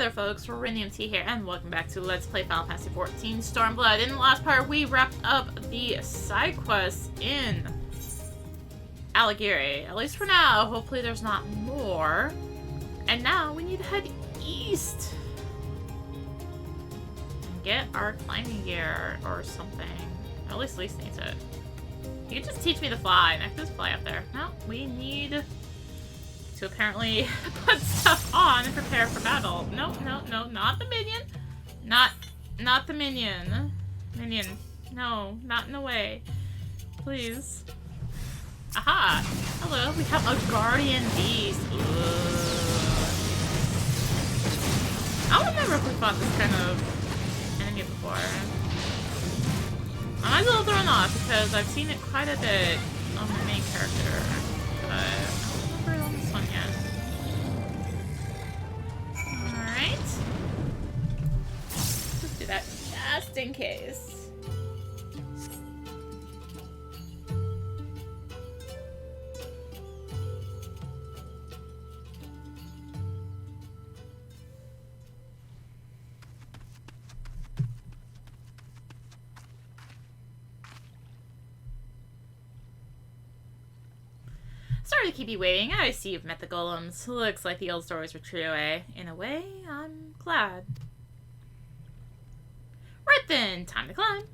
there folks, rinimt here, and welcome back to Let's Play Final Fantasy XIV Stormblood. In the last part, we wrapped up the side quests in Ala Ghiri. At least for now, hopefully there's not more. And now, we need to head east. And get our climbing gear or something. At least Lise needs it. You can just teach me to fly, and I can just fly up there. No, we need to apparently put stuff on and prepare for battle. No, not the minion. Not the minion. Minion. No, not in the way. Please. Aha! Hello, we have a guardian beast. Ugh. I don't remember if we fought this kind of enemy before. I'm a little thrown off because I've seen it quite a bit on my main character, but I don't remember on this one yet. Alright. Let's do that just in case. Sorry to keep you waiting. I see you've met the golems. Looks like the old stories were true, eh? In a way, I'm glad. Right then, time to climb.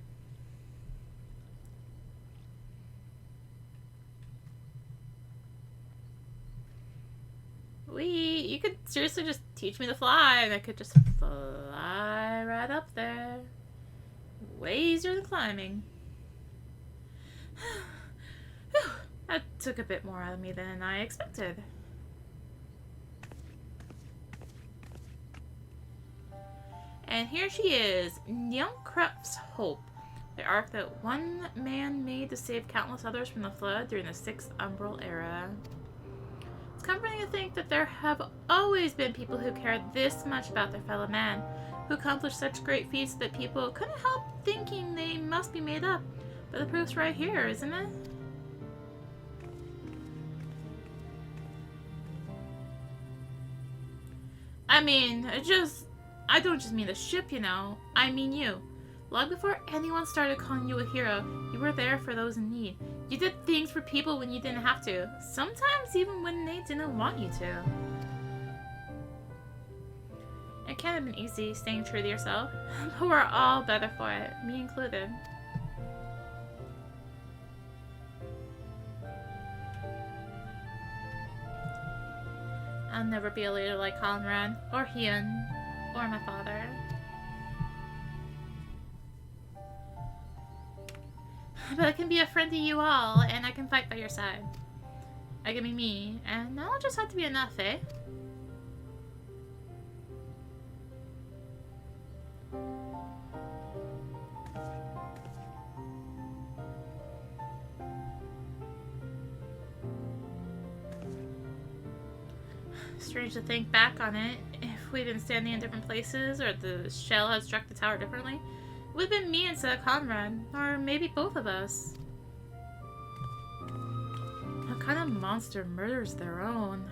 You could seriously just teach me to fly, and I could just fly right up there. Way easier than climbing. That took a bit more out of me than I expected. And here she is, Nyeonkrep's Hope, the ark that one man made to save countless others from the flood during the 6th Umbral era. It's comforting to think that there have always been people who cared this much about their fellow man, who accomplished such great feats that people couldn't help thinking they must be made up. But the proof's right here, isn't it? I mean, I don't just mean the ship, you know. I mean you. Long before anyone started calling you a hero, you were there for those in need. You did things for people when you didn't have to. Sometimes even when they didn't want you to. It can't have been easy staying true to yourself, but we're all better for it, me included. I'll never be a leader like Conrad, or Hyun, or my father. But I can be a friend to you all, and I can fight by your side. I can be me, and that'll just have to be enough, eh? Strange to think back on it. If we'd been standing in different places, or the shell had struck the tower differently, it would have been me instead of Conrad, or maybe both of us. What kind of monster murders their own?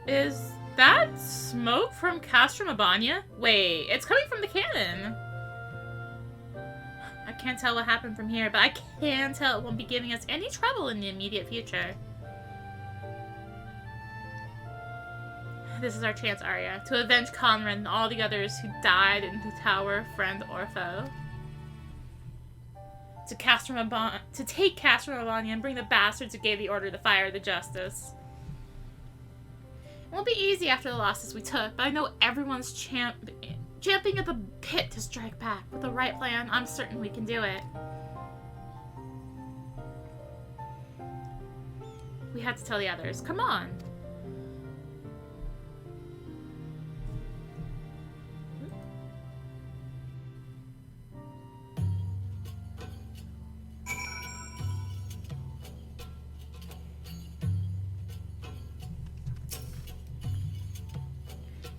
Is that smoke from Castro Mabania? Wait, it's coming from the cannon! I can't tell what happened from here, but I can tell it won't be giving us any trouble in the immediate future. This is our chance, Arya, to avenge Conrad and all the others who died in the tower, friend or foe. To take Castro Mabania and bring the bastards who gave the order to fire the justice. It won't be easy after the losses we took, but I know everyone's champing at the pit to strike back. With the right plan, I'm certain we can do it. We had to tell the others. Come on.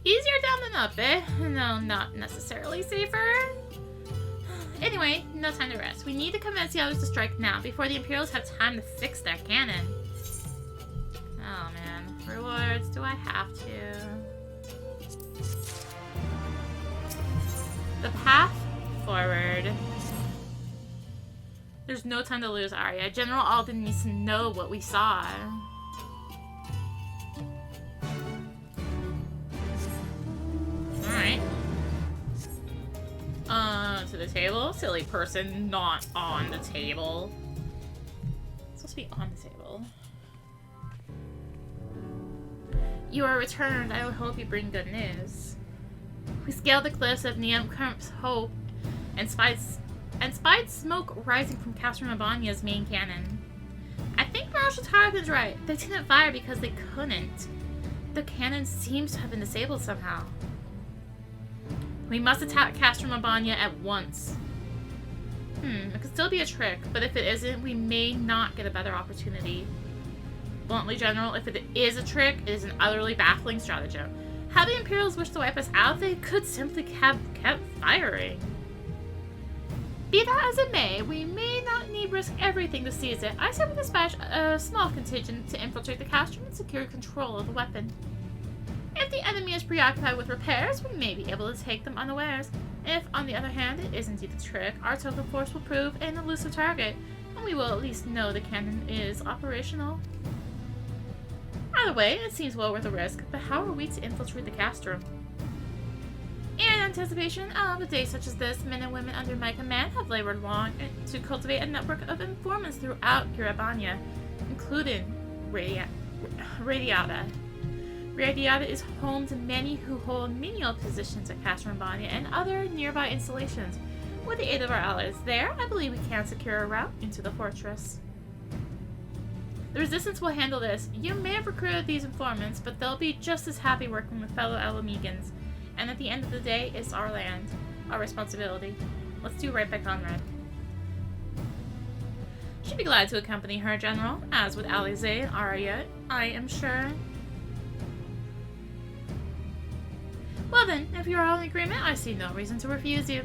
Easier down than up, eh? No, not necessarily safer. Anyway, no time to rest. We need to convince the others to strike now, before the Imperials have time to fix their cannon. Oh man, rewards, do I have to? to. The path forward. There's no time to lose, Arya. General Alden needs to know what we saw. Alright. To the table? Silly person, not on the table. It's supposed to be on the table. You are returned. I hope you bring good news. We scaled the cliffs of Neumkrump's Hope and spied smoke rising from Castro Mabania's main cannon. I think Marshal Tarleton's right. They didn't fire because they couldn't. The cannon seems to have been disabled somehow. We must attack Castro Mabania at once. It could still be a trick, but if it isn't, we may not get a better opportunity. Bluntly, General, if it is a trick, it is an utterly baffling stratagem. Had the Imperials wished to wipe us out, they could simply have kept firing. Be that as it may, we may not need risk everything to seize it. I say we dispatch a small contingent to infiltrate the castrum and secure control of the weapon. If the enemy is preoccupied with repairs, we may be able to take them unawares. If, on the other hand, it is indeed a trick, our token force will prove an elusive target, and we will at least know the cannon is operational. Either way, it seems well worth the risk, but how are we to infiltrate the castrum? In anticipation of a day such as this, men and women under my command have labored long to cultivate a network of informants throughout Eurabania, including Radiata. Radiata is home to many who hold menial positions at Castrum Mabania and other nearby installations. With the aid of our allies there, I believe we can secure a route into the fortress. The Resistance will handle this. You may have recruited these informants, but they'll be just as happy working with fellow Ala Mhigans. And at the end of the day, it's our land. Our responsibility. Let's do right by Conrad. She'd be glad to accompany her, General, as with Alize and Arya, I am sure. Well then, if you are all in agreement, I see no reason to refuse you.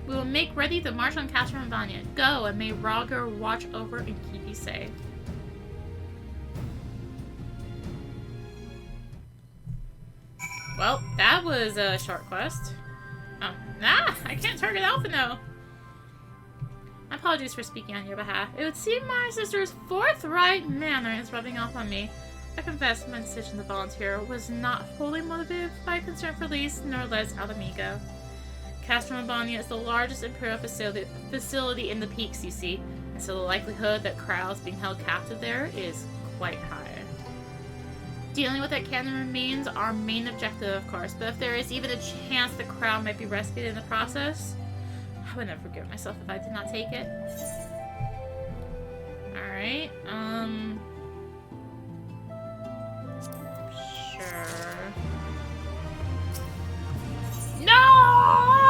We will make ready to march on Castro Mabania. Go, and may Roger watch over and keep you safe. Well, that was a short quest. Oh, I can't target Alpha now. My apologies for speaking on your behalf. It would seem my sister's forthright manner is rubbing off on me. I confess my decision to volunteer was not wholly motivated by concern for Lise, nor less Ala Mhigo. Castrum Mabania is the largest Imperial facility in the peaks, you see, and so the likelihood that Krau's being held captive there is quite high. Dealing with that cannon remains our main objective, of course, but if there is even a chance that Krau might be rescued in the process, I would never forgive myself if I did not take it. Alright, sure. No!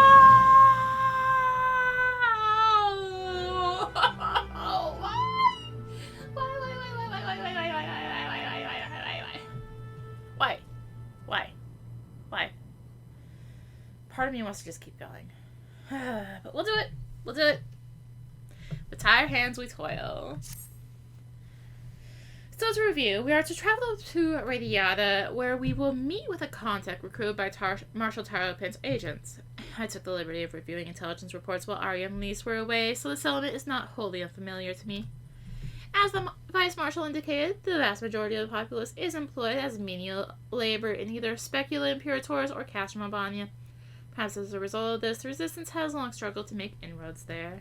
Why? Part of me wants to just keep going. But we'll do it. We'll do it. With tired hands we toil. So to review, we are to travel to Radiata, where we will meet with a contact recruited by Marshal Tarleton's agents. I took the liberty of reviewing intelligence reports while Arya and Lise were away, so the settlement is not wholly unfamiliar to me. As the Vice Marshal indicated, the vast majority of the populace is employed as menial labor in either Specula Imperators or Castrum Mabania. Perhaps as a result of this, the Resistance has long struggled to make inroads there.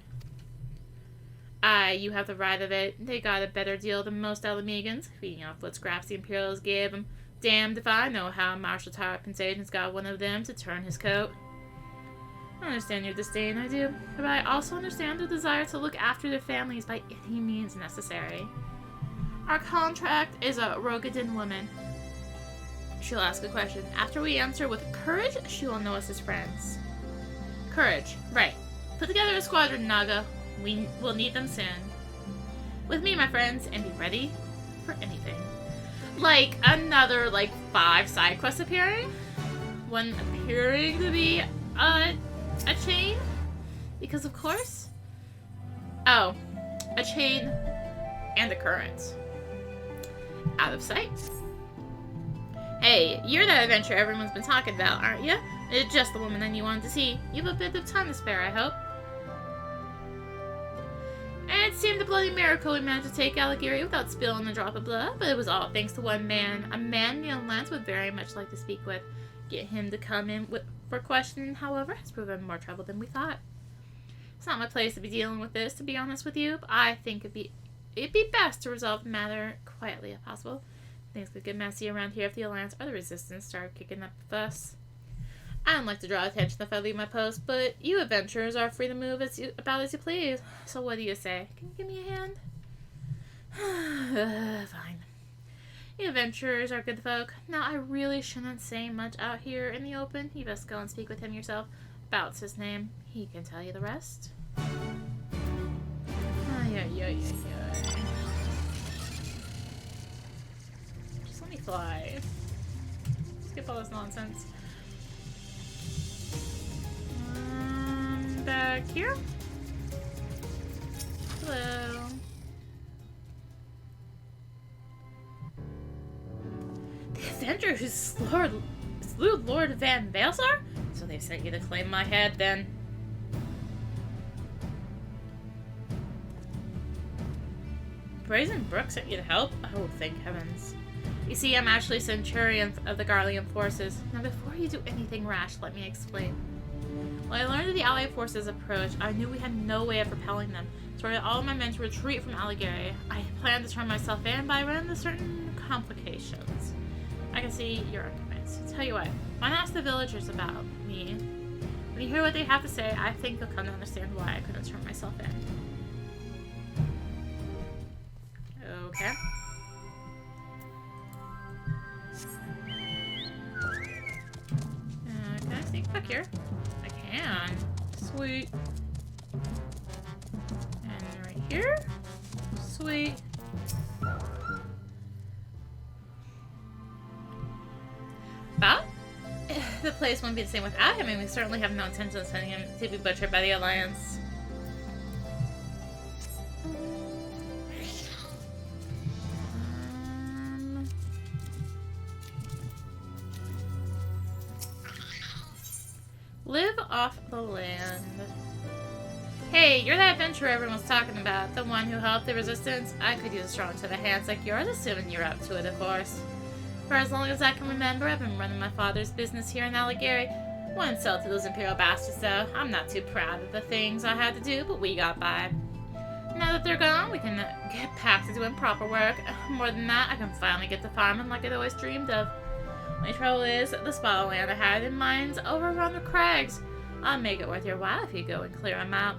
Aye, you have the right of it. They got a better deal than most Ala Mhigans, feeding off what scraps the Imperials gave them. Damned if I know how Marshal Tarleton's agents got one of them to turn his coat. I understand your disdain, I do, but I also understand the desire to look after their families by any means necessary. Our contract is a Rogadin woman. She'll ask a question. After we answer with courage, she will know us as friends. Courage, right. Put together a squadron, Naga. We will need them soon. With me, my friends, and be ready for anything. Like, another, 5 side quests appearing? One appearing to be, a chain? Because of course. Oh, a chain and a current. Out of sight, Hey, you're that adventurer everyone's been talking about, aren't you? It's just the woman that you wanted to see. You have a bit of time to spare, I hope. And it seemed a bloody miracle we managed to take Ala Ghiri without spilling a drop of blood, but it was all thanks to one man. A man Neil Lance would very much like to speak with. Get him to come in for questioning, however, has proven more trouble than we thought. It's not my place to be dealing with this, to be honest with you, but I think it'd be best to resolve the matter quietly if possible. Things could get messy around here if the Alliance or the Resistance start kicking up the fuss. I don't like to draw attention if I leave my post, but you adventurers are free to move as you please. So what do you say? Can you give me a hand? Fine. You adventurers are good folk. Now, I really shouldn't say much out here in the open. You best go and speak with him yourself. Bout's his name. He can tell you the rest. Just let me fly. Skip all this nonsense. Back here. Hello. The avenger who slew Lord Van Balsar? So they sent you to claim my head, then. Brazen Brook sent you to help? Oh, thank heavens. You see, I'm actually Centurion of the Garlean forces. Now, before you do anything rash, let me explain. When I learned of the Allied forces' approach, I knew we had no way of repelling them, so I ordered all of my men to retreat from Ala Ghiri. I planned to turn myself in, but I ran into certain complications. I can see you're unconvinced. Tell you what, why not ask the villagers about me? When you hear what they have to say, I think you'll come to understand why I couldn't turn myself in. Okay. Can I sneak back here? I can. Sweet. And right here? Sweet. But the place won't be the same without him, and we certainly have no intention of sending him to be butchered by the Alliance. Live off the land. Hey, you're that adventurer everyone's talking about. The one who helped the Resistance? I could use a strong set of hands like yours, assuming you're up to it, of course. For as long as I can remember, I've been running my father's business here in Ala Ghiri. Wouldn't sell to those Imperial bastards, though. I'm not too proud of the things I had to do, but we got by. Now that they're gone, we can get back to doing proper work. More than that, I can finally get to farming like I'd always dreamed of. My trouble is, the spot of land I had in mind's overrun the crags. I'll make it worth your while if you go and clear them out.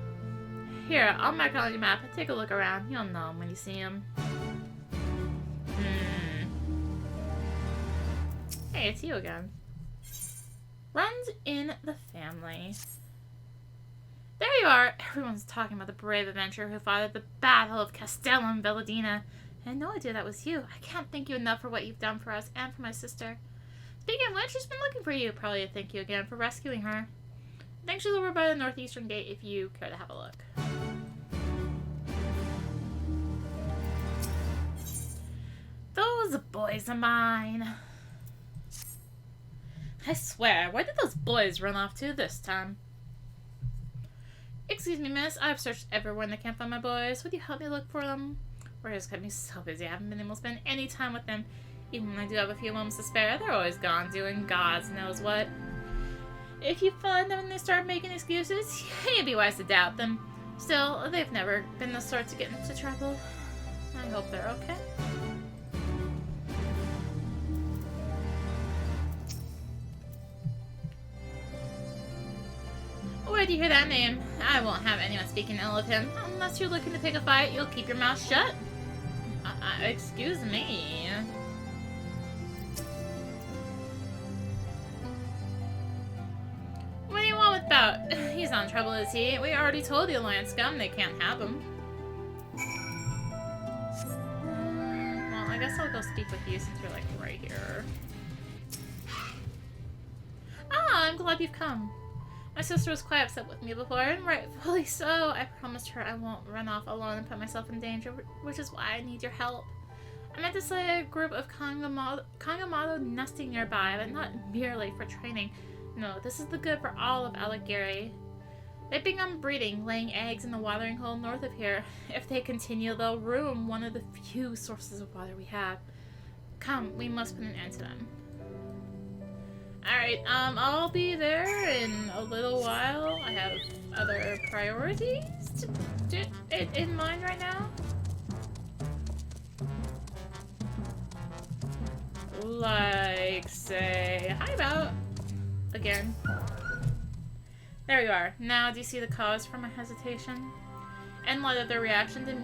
Here, I'll mark it on your map. Take a look around. You'll know them when you see them. Hey, it's you again. Runs in the family. There you are. Everyone's talking about the brave adventurer who fought at the Battle of Castellum Velladina. I had no idea that was you. I can't thank you enough for what you've done for us and for my sister. Speaking of which, she's been looking for you. Probably to thank you again for rescuing her. I think she's over by the northeastern gate if you care to have a look. Those boys of mine. I swear, where did those boys run off to this time? Excuse me, miss. I've searched everywhere and I can't find my boys. Would you help me look for them? Work has kept me so busy. I haven't been able to spend any time with them. Even when I do have a few moments to spare, they're always gone doing God knows what. If you find them and they start making excuses, you'd be wise to doubt them. Still, they've never been the sort to get into trouble. I hope they're okay. Where'd you hear that name? I won't have anyone speaking ill of him. Unless you're looking to pick a fight, you'll keep your mouth shut. Excuse me. What do you want with Bout? He's not in trouble, is he? We already told the Alliance scum they can't have him. Well, I guess I'll go speak with you since you're like right here. Ah, I'm glad you've come. My sister was quite upset with me before, and rightfully so. I promised her I won't run off alone and put myself in danger, which is why I need your help. I meant to say a group of Kangamado nesting nearby, but not merely for training. No, this is the good for all of Ala Ghiri. They've begun breeding, laying eggs in the watering hole north of here. If they continue, they'll ruin one of the few sources of water we have. Come, we must put an end to them. Alright, I'll be there in a little while. I have other priorities in mind right now. Like, say, hi about again. There you are. Now, do you see the cause for my hesitation? In light of their reaction to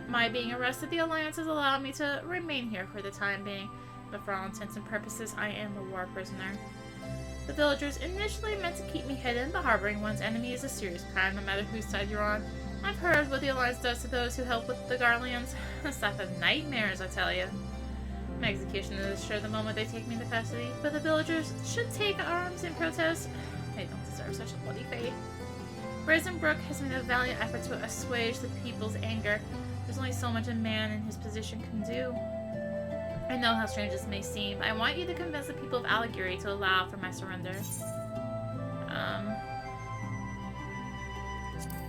my being arrested, the Alliance has allowed me to remain here for the time being. But for all intents and purposes, I am a war prisoner. The villagers initially meant to keep me hidden, but harboring one's enemy is a serious crime, no matter whose side you're on. I've heard what the Alliance does to those who help with the Garleans. A stuff of nightmares, I tell you. My execution is assured the moment they take me into custody, but the villagers should take arms in protest. They don't deserve such a bloody fate. Brazen Brook has made a valiant effort to assuage the people's anger. There's only so much a man in his position can do. I know how strange this may seem, but I want you to convince the people of Ala Ghiri to allow for my surrender.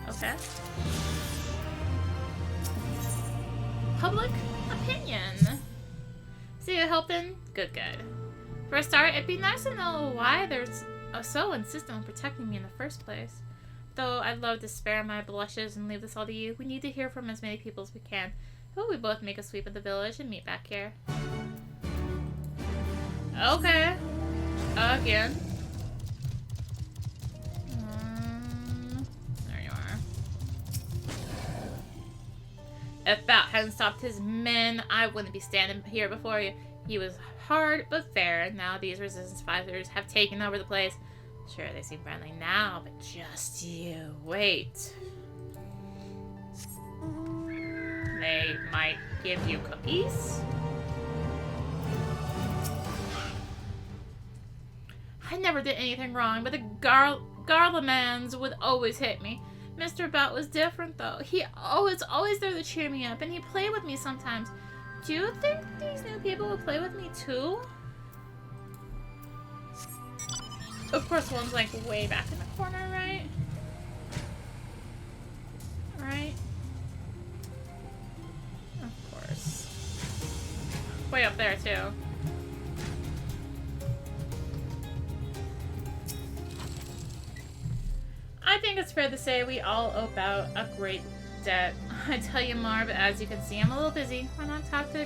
Okay. Public opinion. See you helping? Good. For a start, it'd be nice to know why they're so insistent on protecting me in the first place. Though I'd love to spare my blushes and leave this all to you, we need to hear from as many people as we can. Will we both make a sweep of the village and meet back here? Okay. Again. There you are. If Bout hadn't stopped his men, I wouldn't be standing here before you. He was hard but fair. Now these resistance fighters have taken over the place. Sure, they seem friendly now, but just you wait. They might give you cookies? I never did anything wrong, but the Garlemans would always hit me. Mr. Bout was different, though. He always there to cheer me up, and he played with me sometimes. Do you think these new people will play with me, too? Of course, one's like way back in the corner, right? Right? Of course. Way up there, too. I think it's fair to say we all owe Bout a great debt. I tell you, Marv, as you can see, I'm a little busy. Why not talk to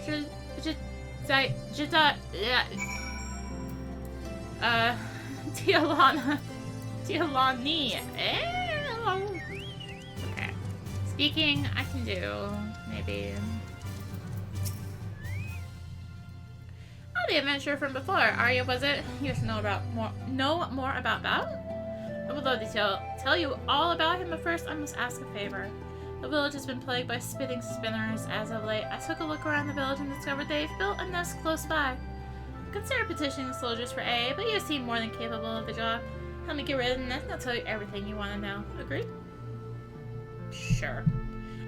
Tialani. Okay. Speaking, I can do, maybe. Oh, the adventurer from before. Arya, was it? You should know more about Bout? I would love to tell you all about him, but first I must ask a favor. The village has been plagued by spitting spinners as of late. I took a look around the village and discovered they've built a nest close by. Consider petitioning the soldiers for aid, but you seem more than capable of the job. Help me get rid of the nest and I'll tell you everything you want to know. Agreed? Sure.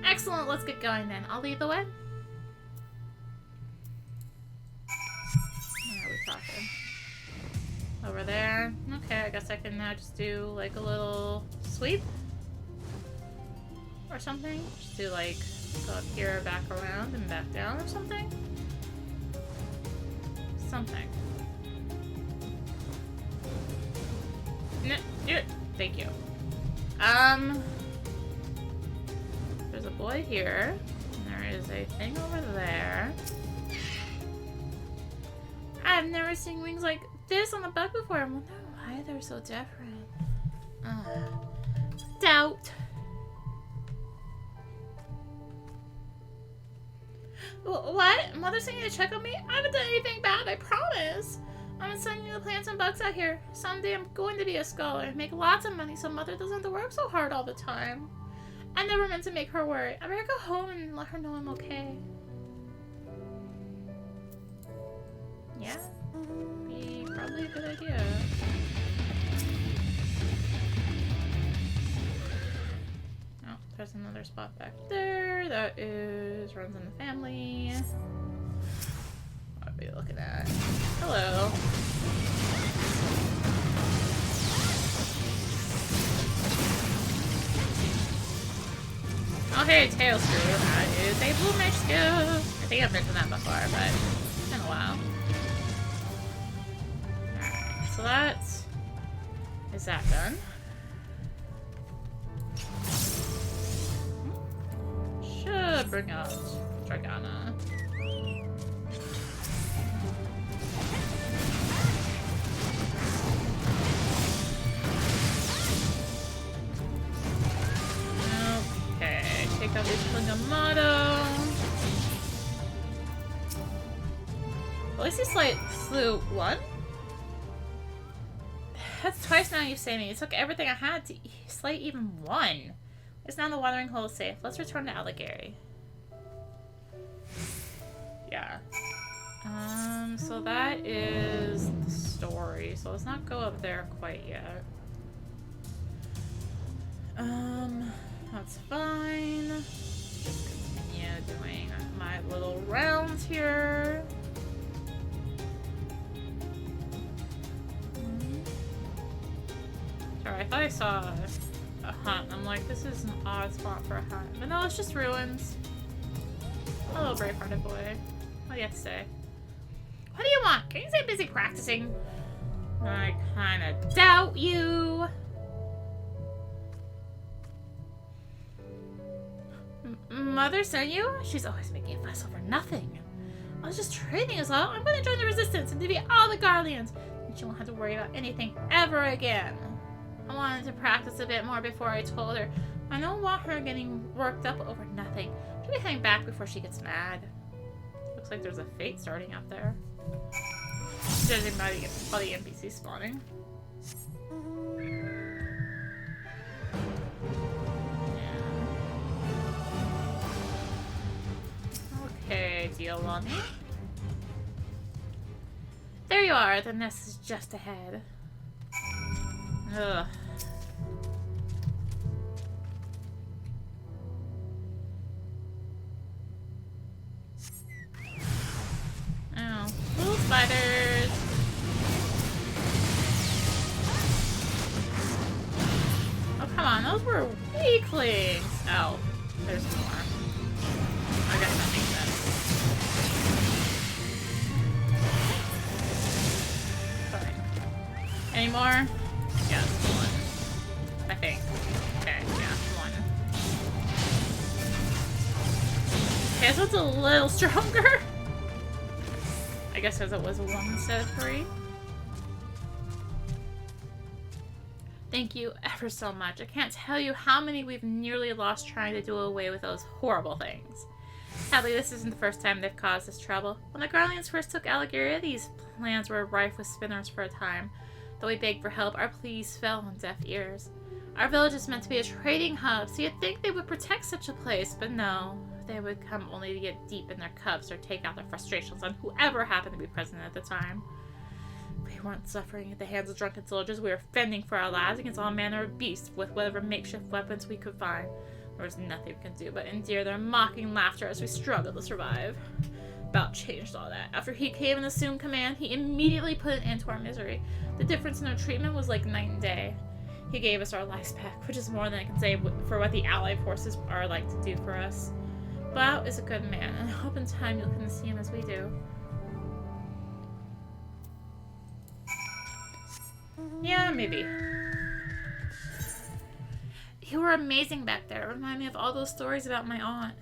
Excellent, let's get going then. I'll lead the way. Where are we talking? Over there. Okay, I guess I can now just do like a little sweep. Or something. Just do like, go up here, back around, and back down or something. Something. No, do it. Thank you. There's a boy here. And there is a thing over there. I've never seen wings like this on the bug before. I wonder why they're so different. Doubt. What? Mother's saying to check on me? I haven't done anything bad, I promise. I'm sending you the plants and bugs out here. Someday I'm going to be a scholar and make lots of money so Mother doesn't have to work so hard all the time. I never meant to make her worry. I better go home and let her know I'm okay. Yeah? Be probably a good idea. Oh, there's another spot back there. That is runs in the family. Okay, tail screw. That is a blue mage skill. I think I've mentioned that before, but it's been a while. Alright, so that is that done. Should bring out Dragana. Okay, take out this Klingamato. At least he slew one? That's twice now you've saved me. You took everything I had to slay even one. It's now the watering hole is safe. Let's return to Ala Ghiri. Yeah. So that is the story. So let's not go up there quite yet. That's fine. Just continue doing my little rounds here. Sorry, I thought I saw a hunt. I'm like, this is an odd spot for a hunt. But no, it's just ruins. Hello, brave-hearted boy. What do you have to say? What do you want? Can you stay busy practicing? I kinda doubt you. Mother sent you? She's always making a fuss over nothing. I was just training us all. I'm gonna join the resistance and defeat all the Guardians. And she won't have to worry about anything ever again. I wanted to practice a bit more before I told her. I don't want her getting worked up over nothing. She'll be heading back before she gets mad. Looks like there's a fate starting up there. Judging by the NPC spawning. Okay, deal on me. There you are. The nest is just ahead. Ugh. Oh, little spiders. Oh, come on. Those were weaklings. Oh, there's more. I guess that makes sense. Fine. Any more? Yeah, one. I think. Okay, yeah, one. Okay, so it's a little stronger. I guess because it was 1 instead of 3. Thank you ever so much. I can't tell you how many we've nearly lost trying to do away with those horrible things. Sadly, this isn't the first time they've caused us trouble. When the Guardians first took Ala Ghiri, these plans were rife with spinners for a time. Though we begged for help, our pleas fell on deaf ears. Our village is meant to be a trading hub, so you'd think they would protect such a place, but no. They would come only to get deep in their cups or take out their frustrations on whoever happened to be present at the time. We weren't suffering at the hands of drunken soldiers. We were fending for our lives against all manner of beasts with whatever makeshift weapons we could find. There was nothing we could do but endure their mocking laughter as we struggled to survive. About changed all that. After he came and assumed command, he immediately put an end to our misery. The difference in our treatment was like night and day. He gave us our lives back, which is more than I can say for what the Allied forces are like to do for us. Bao is a good man, and I hope in time you'll come to see him as we do. Yeah, maybe. You were amazing back there. Remind me of all those stories about my aunt.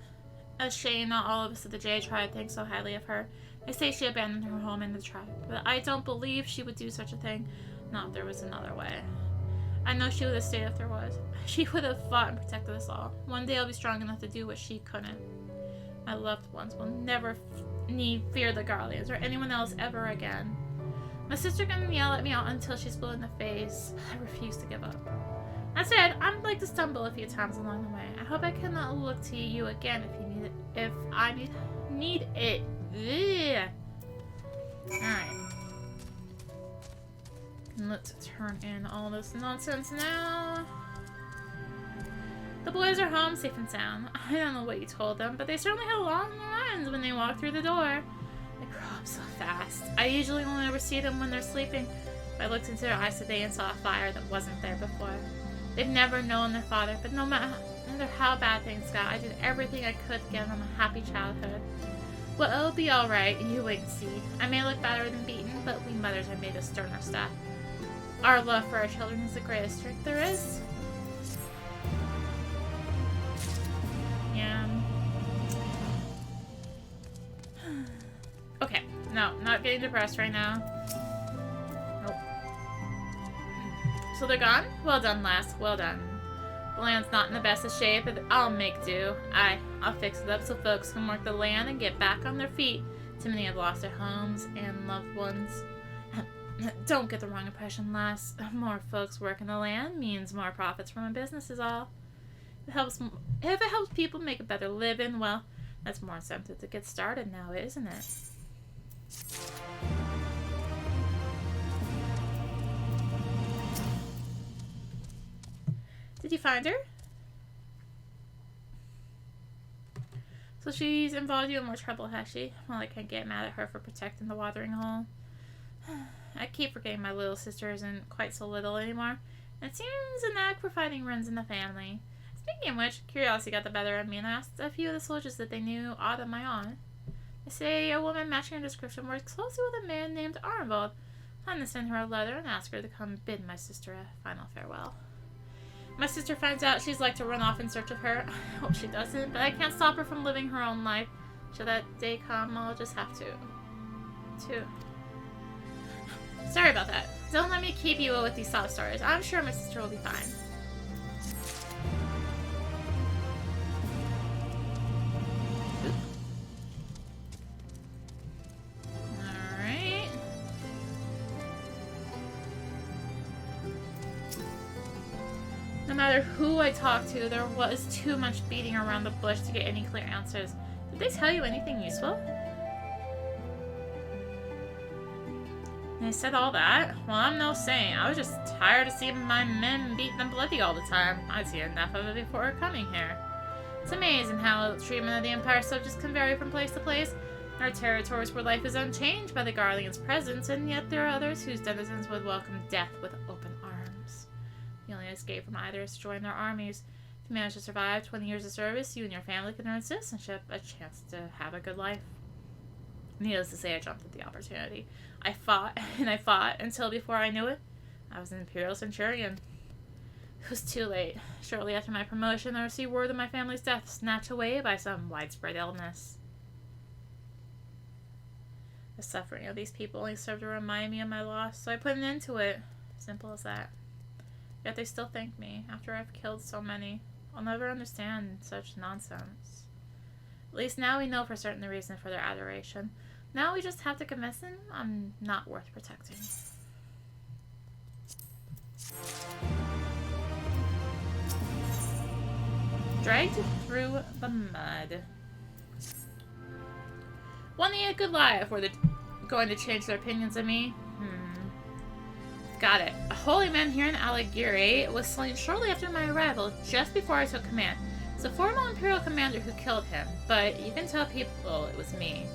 A shame not all of us at the J tribe think so highly of her. They say she abandoned her home in the tribe, but I don't believe she would do such a thing. Not if there was another way. I know she would have stayed if there was. She would have fought and protected us all. One day I'll be strong enough to do what she couldn't. My loved ones will never need fear the Guardians or anyone else ever again. My sister can yell at me out until she's blue in the face. I refuse to give up. That said, I'd like to stumble a few times along the way. I hope I can look to you again if you need it. If I need it. Ugh. Alright. Let's turn in all this nonsense now. The boys are home safe and sound. I don't know what you told them, but they certainly had long lines when they walked through the door. They grow up so fast. I usually only ever see them when they're sleeping. I looked into their eyes today and saw a fire that wasn't there before. They've never known their father, but no No matter how bad things got, I did everything I could to give them a happy childhood. Well, it'll be alright. You wait and see. I may look battered and beaten, but we mothers are made of sterner stuff. Our love for our children is the greatest strength there is. Yeah. Okay. No, not getting depressed right now. Nope. So they're gone? Well done, lass. Well done. The land's not in the best of shape, but I'll make do. I'll fix it up so folks can work the land and get back on their feet. Too many have lost their homes and loved ones. Don't get the wrong impression, lass. More folks working the land means more profits from a business is all. If it helps people make a better living, well, that's more incentive to get started now, isn't it? Did you find her? So she's involved you in more trouble, has she? Well, I can't get mad at her for protecting the watering hole. I keep forgetting my little sister isn't quite so little anymore. It seems a knack for fighting runs in the family. Speaking of which, curiosity got the better of me, and I asked a few of the soldiers if they knew aught of my aunt. They say a woman matching her description works closely with a man named Arnold. I'm going to send her a letter and ask her to come bid my sister a final farewell. My sister finds out she's like to run off in search of her. I hope she doesn't, but I can't stop her from living her own life. Should that day come, I'll just have to. Sorry about that. Don't let me keep you with these sob stories. I'm sure my sister will be fine. Alright. No matter who I talked to, there was too much beating around the bush to get any clear answers. Did they tell you anything useful? They said all that. Well, I'm no saint. I was just tired of seeing my men beat them bloody all the time. I'd seen enough of it before coming here. It's amazing how the treatment of the Empire subjects can vary from place to place. There are territories where life is unchanged by the Guardian's presence, and yet there are others whose denizens would welcome death with open arms. The only escape from either is to join their armies. If you manage to survive 20 years of service, you and your family can earn citizenship, a chance to have a good life. Needless to say, I jumped at the opportunity. I fought, and I fought, until before I knew it, I was an Imperial Centurion. It was too late. Shortly after my promotion, I received word of my family's death, snatched away by some widespread illness. The suffering of these people only served to remind me of my loss, so I put an end to it. Simple as that. Yet they still thank me, after I've killed so many. I'll never understand such nonsense. At least now we know for certain the reason for their adoration. Now we just have to convince them I'm not worth protecting. Dragged through the mud. Wanting a good life, or they're going to change their opinions of me? Got it. A holy man here in Ala Ghiri was slain shortly after my arrival, just before I took command. It's a former Imperial commander who killed him, but you can tell people it was me.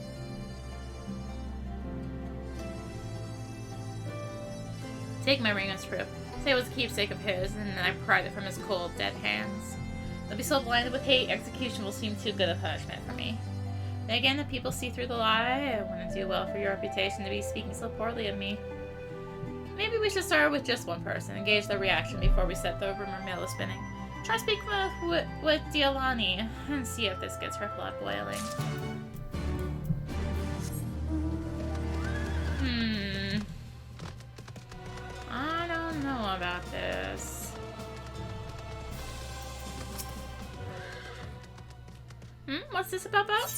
Take my ring as proof. Say it was a keepsake of his, and then I pried it from his cold, dead hands. I'll be so blinded with hate, execution will seem too good a punishment for me. Then again, if people see through the lie, it wouldn't do well for your reputation to be speaking so poorly of me. Maybe we should start with just one person and gauge their reaction before we set the rumor mill spinning. Try speaking with Dialani and see if this gets her blood boiling. I don't know about this. What's this about?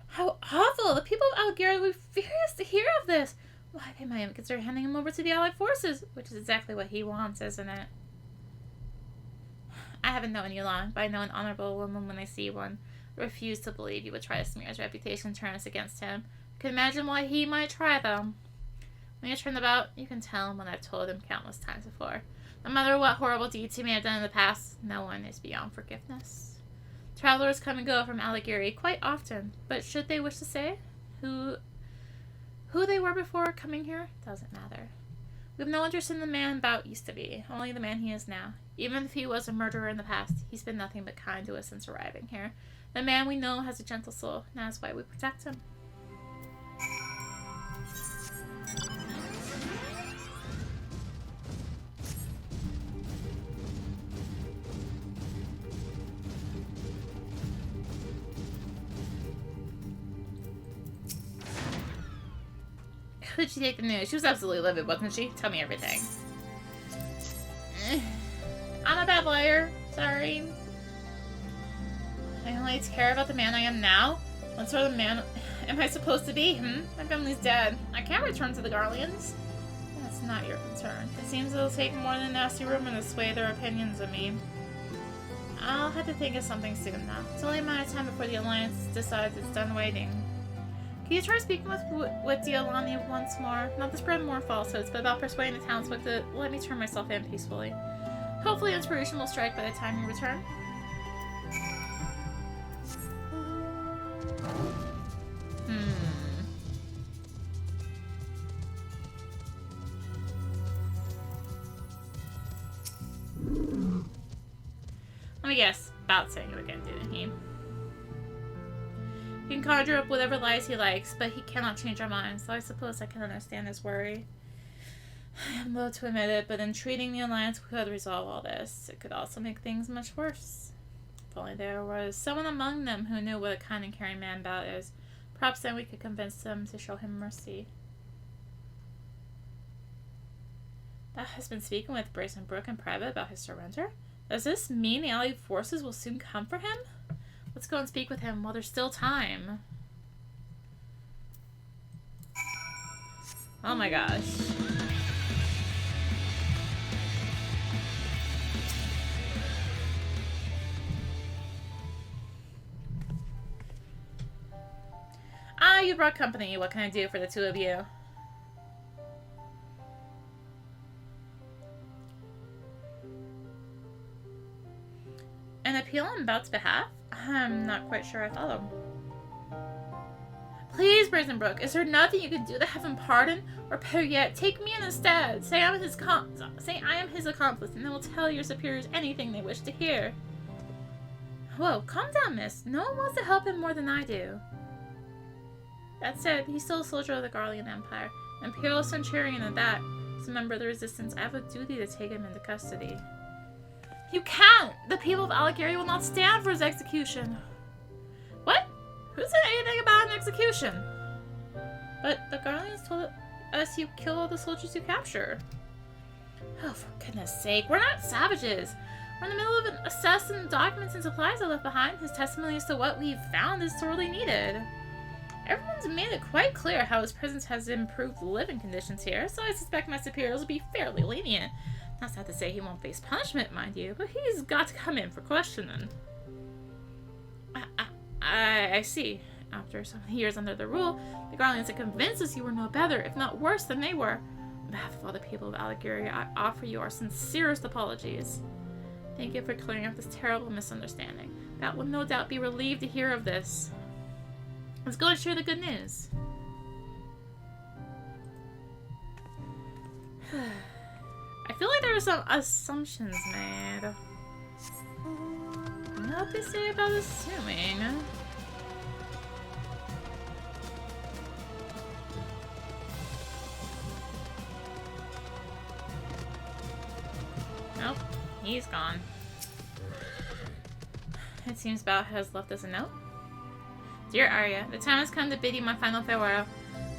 How awful! The people of Ala Ghiri will be furious to hear of this. Why, they might even consider handing him over to the Allied forces, which is exactly what he wants, isn't it? I haven't known you long, but I know an honorable woman when I see one. I refuse to believe you would try to smear his reputation and turn us against him. I can imagine why he might try, though. When you turn about, you can tell him when I've told him countless times before. No matter what horrible deeds he may have done in the past, no one is beyond forgiveness. Travelers come and go from Ala Ghiri quite often, but should they wish to say who they were before coming here, doesn't matter. We have no interest in the man Bout used to be, only the man he is now. Even if he was a murderer in the past, he's been nothing but kind to us since arriving here. The man we know has a gentle soul, and that's why we protect him. How did she take the news? She was absolutely livid, wasn't she? Tell me everything. I'm a bad liar. Sorry. I only care about the man I am now? What sort of man am I supposed to be? My family's dead. I can't return to the Garleans. That's not your concern. It seems it'll take more than a nasty rumor to sway their opinions of me. I'll have to think of something soon now. It's only a matter of time before the Alliance decides it's done waiting. Can you try speaking with the Alani once more? Not to spread more falsehoods, but about persuading the townsfolk to let me turn myself in peacefully. Hopefully inspiration will strike by the time you return. Let me guess. About saying it again, didn't he? He can conjure up whatever lies he likes, but he cannot change our minds, so I suppose I can understand his worry. I am loath to admit it, but in treating the Alliance could resolve all this. It could also make things much worse. If only there was someone among them who knew what a kind and caring man Bout is. Perhaps then we could convince them to show him mercy. Bout has been speaking with Brazenbrook in private about his surrender? Does this mean the allied forces will soon come for him? Let's go and speak with him while there's still time. Oh my gosh. Ah, you brought company. What can I do for the two of you? An appeal on Bout's behalf? I'm not quite sure I follow. Please, Brazenbrook, is there nothing you can do to have him pardoned? Or better yet, take me in instead. Say I am his accomplice, and I will tell your superiors anything they wish to hear. Whoa, calm down, miss. No one wants to help him more than I do. That said, he's still a soldier of the Garlean Empire, an Imperial Centurion at that. As a member of the Resistance, I have a duty to take him into custody. You can't! The people of Ala Ghiri will not stand for his execution. What? Who said anything about an execution? But the Garleans told us you kill all the soldiers you capture. Oh, for goodness sake, we're not savages. We're in the middle of assessing documents and supplies I left behind. His testimony as to what we've found is sorely needed. Everyone's made it quite clear how his presence has improved living conditions here, so I suspect my superiors will be fairly lenient. That's not to say he won't face punishment, mind you, but he's got to come in for questioning. I see. After so many years under the rule, the Garleans have convinced us you were no better, if not worse than they were. On behalf of all the people of Ala Ghiri, I offer you our sincerest apologies. Thank you for clearing up this terrible misunderstanding. That will no doubt be relieved to hear of this. Let's go and share the good news. I feel like there were some assumptions made. What they say about assuming? Nope, he's gone. It seems Bout has left us a note. Dear Arya, the time has come to bid you my final farewell.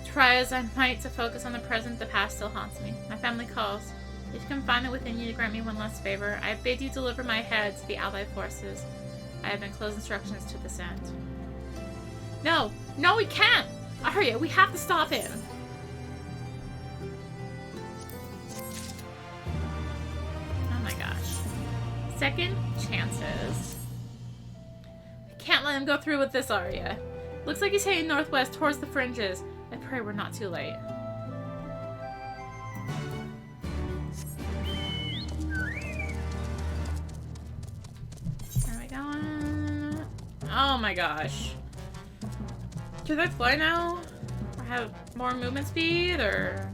Try as I might to focus on the present, the past still haunts me. My family calls. If you can find it within you to grant me one last favor, I bid you deliver my head to the Allied forces. I have been close instructions to this end. No! No, we can't! Arya, we have to stop him! Oh my gosh. Second chances. I can't let him go through with this, Arya. Looks like he's heading northwest towards the fringes. I pray we're not too late. Where are we going? Oh my gosh. Can I fly now? Or have more movement speed, or...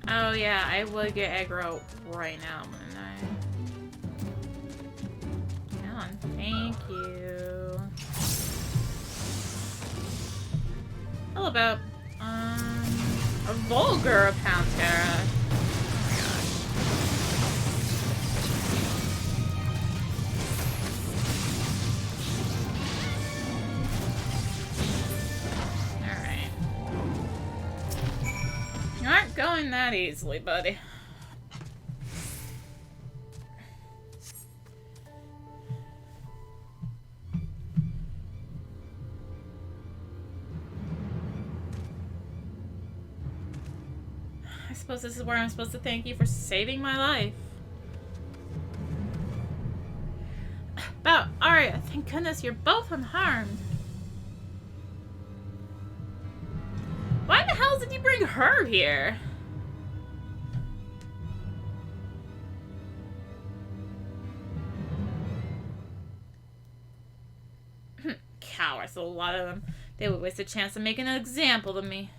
Oh yeah, I would get aggro right now, wouldn't I? Come on, thank you. How about a vulgar Pantera? You aren't going that easily, buddy. I suppose this is where I'm supposed to thank you for saving my life. But, Arya, thank goodness you're both unharmed. Why the hell did you bring her here? Cowards, a lot of them. They would waste a chance of making an example of me.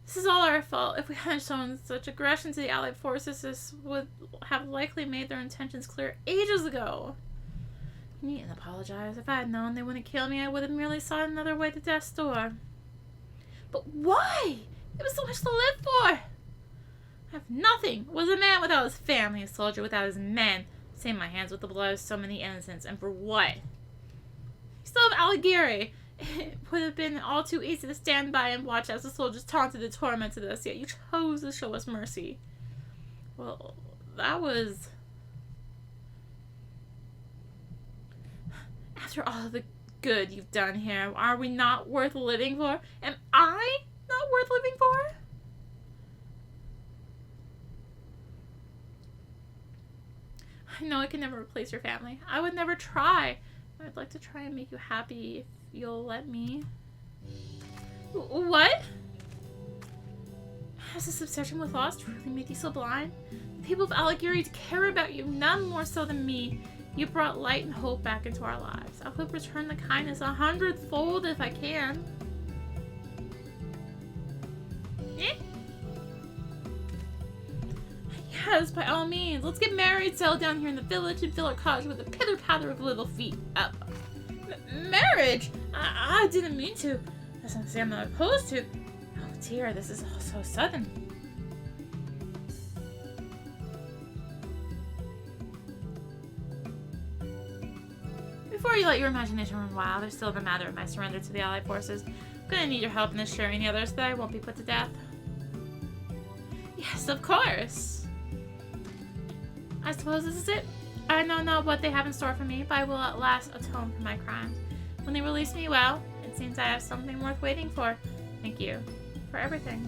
This is all our fault. If we hadn't shown such aggression to the Allied forces, this would have likely made their intentions clear ages ago. You needn't apologize. If I had known they wouldn't kill me, I would have merely sought another way to death's door. But why? There was so much to live for. I have nothing. Was a man without his family, a soldier without his men. Stained my hands with the blood of so many innocents, and for what? You still have Ala Ghiri. It would have been all too easy to stand by and watch as the soldiers taunted and tormented us, yet you chose to show us mercy. Well, that was... After all the good you've done here, are we not worth living for? Am I not worth living for? I know I can never replace your family. I would never try. I'd like to try and make you happy if you'll let me. What? Has this obsession with loss really made you so blind? The people of Ala Ghiri care about you, none more so than me. You brought light and hope back into our lives. I hope return the kindness 100-fold if I can. Eh? Yes, by all means. Let's get married, settle down here in the village, and fill our cottage with a pitter-patter of little feet. Marriage? I didn't mean to. That's not to say I'm not opposed to. Oh dear, this is all so sudden. Before you let your imagination run wild, there's still the matter of my surrender to the Allied forces. I'm gonna need your help in assuring the others that I won't be put to death. Yes, of course. I suppose this is it. I know not what they have in store for me, but I will at last atone for my crimes. When they release me, well, it seems I have something worth waiting for. Thank you for everything.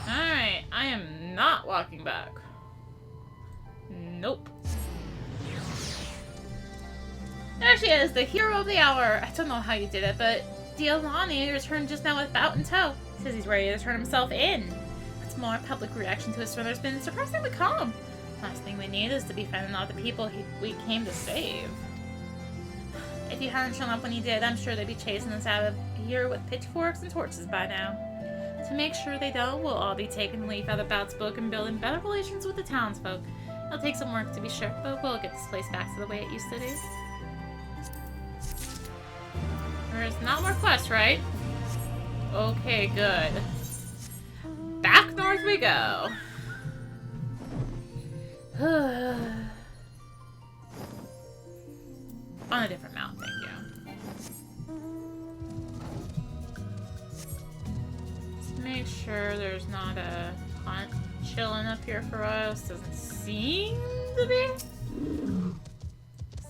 Alright, I am not walking back. Nope. There she is, the hero of the hour. I don't know how you did it, but Dialani returned just now with Bout in tow. Says he's ready to turn himself in. What's more, public reaction to his surrender's been surprisingly calm. Last thing we need is to be fending off the people we came to save. If you hadn't shown up when he did, I'm sure they'd be chasing us out of here with pitchforks and torches by now. To make sure they don't, we'll all be taking leaf out of Bout's book and building better relations with the townsfolk. It'll take some work to be sure, but we'll get this place back to the way it used to do. There's not more quests, right? Okay, good. Back north we go. On a different mount, thank you. Let's make sure there's not a hunt chilling up here for us. Doesn't seem to be.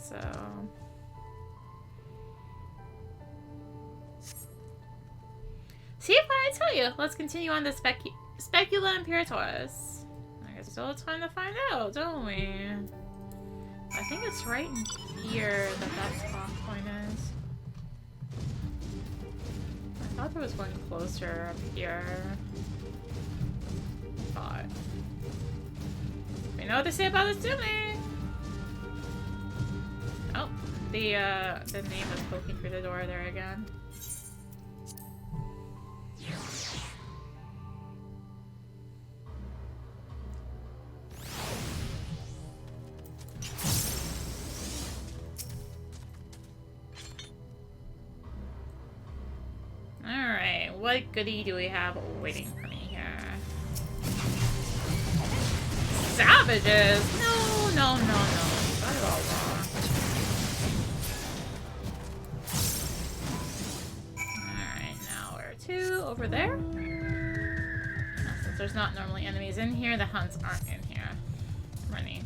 So... See if I tell you. Let's continue on to Specula Imperatoris. I guess it's all time to find out, don't we? I think it's right in here that spawn point is. I thought there was one closer up here. I thought. We know what they say about this to me. the name was poking through the door there again. Alright, what goodie do we have waiting for me here? Savages? No, no, no, no. Got it all wrong. Alright, now where to? Over there? Now, since there's not normally enemies in here, the hunts aren't in here. Running.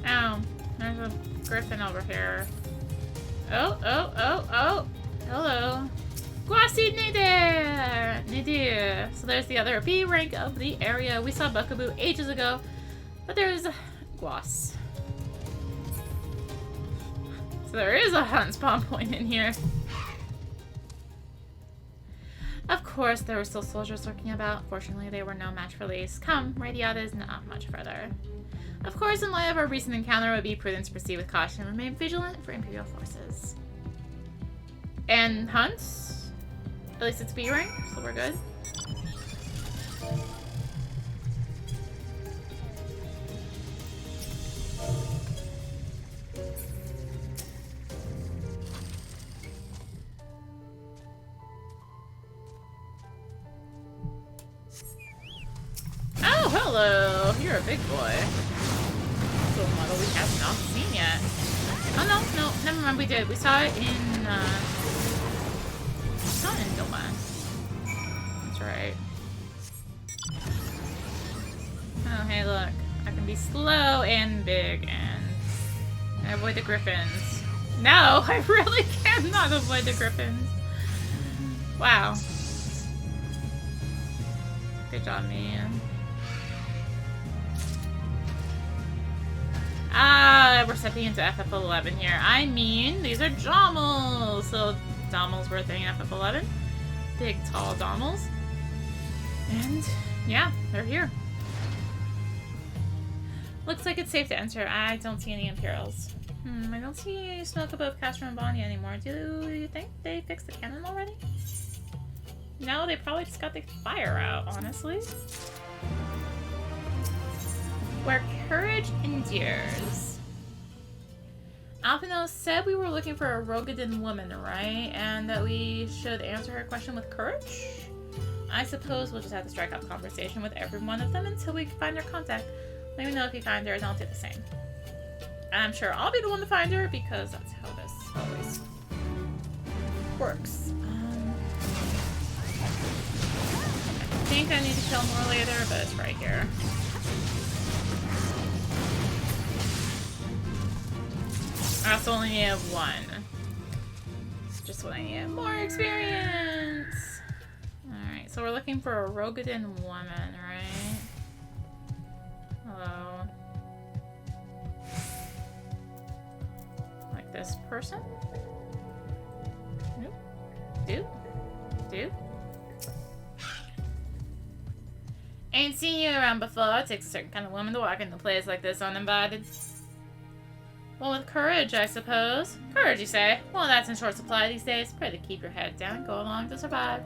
Oh, there's a griffin over here. Oh, oh, oh, oh! Hello. Gwasi Nadir! So there's the other B rank of the area. We saw Buckaboo ages ago, but there's Gwas. So there is a hunt spawn point in here. Of course, there were still soldiers lurking about. Fortunately, they were no match for Lace. Come, Radiata is not much further. Of course, in light of our recent encounter, it would be prudent to proceed with caution and remain vigilant for Imperial forces. And hunts? At least it's B rank, so we're good. Oh, hello! You're a big boy. Model we have not seen yet. Oh no, no, never mind, we did. We saw it in Doma. That's right. Oh hey look. I can be slow and big and I avoid the griffins. No, I really cannot avoid the griffins. Wow. Good job, man. Ah, we're stepping into FF11 here. I mean, these are Jommels! So, Dommels were a thing in FF11. Big, tall Dommels. And, yeah, they're here. Looks like it's safe to enter. I don't see any Imperials. I don't see any smoke above Castro and Bonnie anymore. Do you think they fixed the cannon already? No, they probably just got the fire out, honestly. Where courage endures. Alphino said we were looking for a Rogadin woman, right? And that we should answer her question with courage? I suppose we'll just have to strike up conversation with every one of them until we find their contact. Let me know if you find her and I'll do the same. I'm sure I'll be the one to find her because that's how this always works. I think I need to kill more later, but it's right here. I also only have one. Just when I need more experience. Alright, so we're looking for a Rogadin woman, right? Hello. Like this person? Nope. Dude? Ain't seen you around before. It takes a certain kind of woman to walk into a place like this uninvited. Well, with courage, I suppose. Courage, you say? Well, that's in short supply these days. Pray to keep your head down and go along to survive.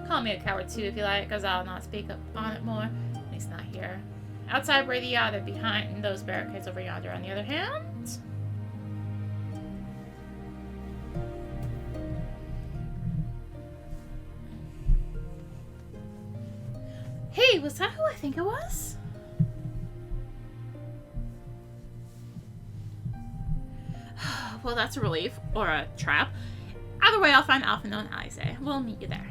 Call me a coward too if you like, because I'll not speak up on it more. At least not here. Outside Radiata, behind those barricades over yonder, on the other hand. Hey, was that who I think it was? Well, that's a relief. Or a trap. Either way, I'll find Alphino and Alice. We'll meet you there.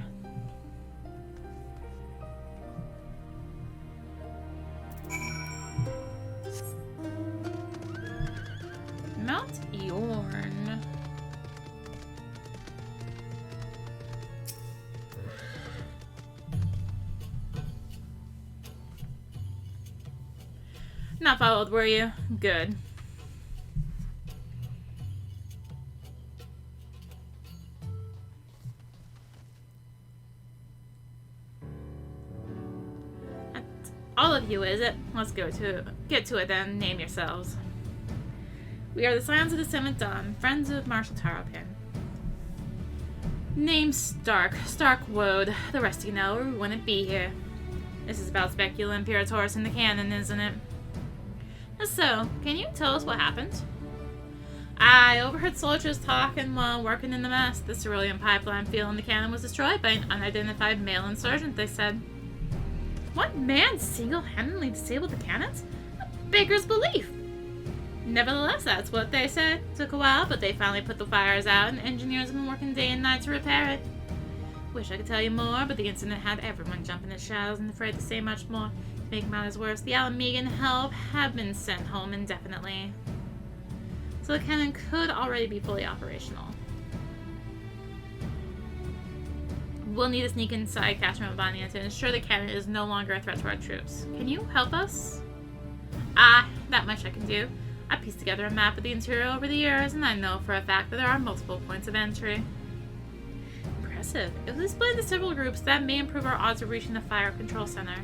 Mount Yorn. Not followed, were you? Good. All of you, is it? Let's get to it then. Name yourselves. We are the Scions of the Seventh Dawn, friends of Marshal Taropin. Name Stark Woad. The rest of you know, or we wouldn't be here. This is about Specula Imperatoris in the canon, isn't it? So, can you tell us what happened? I overheard soldiers talking while working in the mess. The cerulean pipeline field in the cannon was destroyed by an unidentified male insurgent, they said. One man single-handedly disabled the cannons? A beggar's belief! Nevertheless, that's what they said. Took a while, but they finally put the fires out, and engineers have been working day and night to repair it. Wish I could tell you more, but the incident had everyone jumping at shadows and afraid to say much more. To make matters worse, the Ala Mhigo and help have been sent home indefinitely. So the cannon could already be fully operational. We'll need to sneak inside Castramabania to ensure the cannon is no longer a threat to our troops. Can you help us? That much I can do. I pieced together a map of the interior over the years, and I know for a fact that there are multiple points of entry. Impressive. If we split into several groups, that may improve our odds of reaching the fire control center.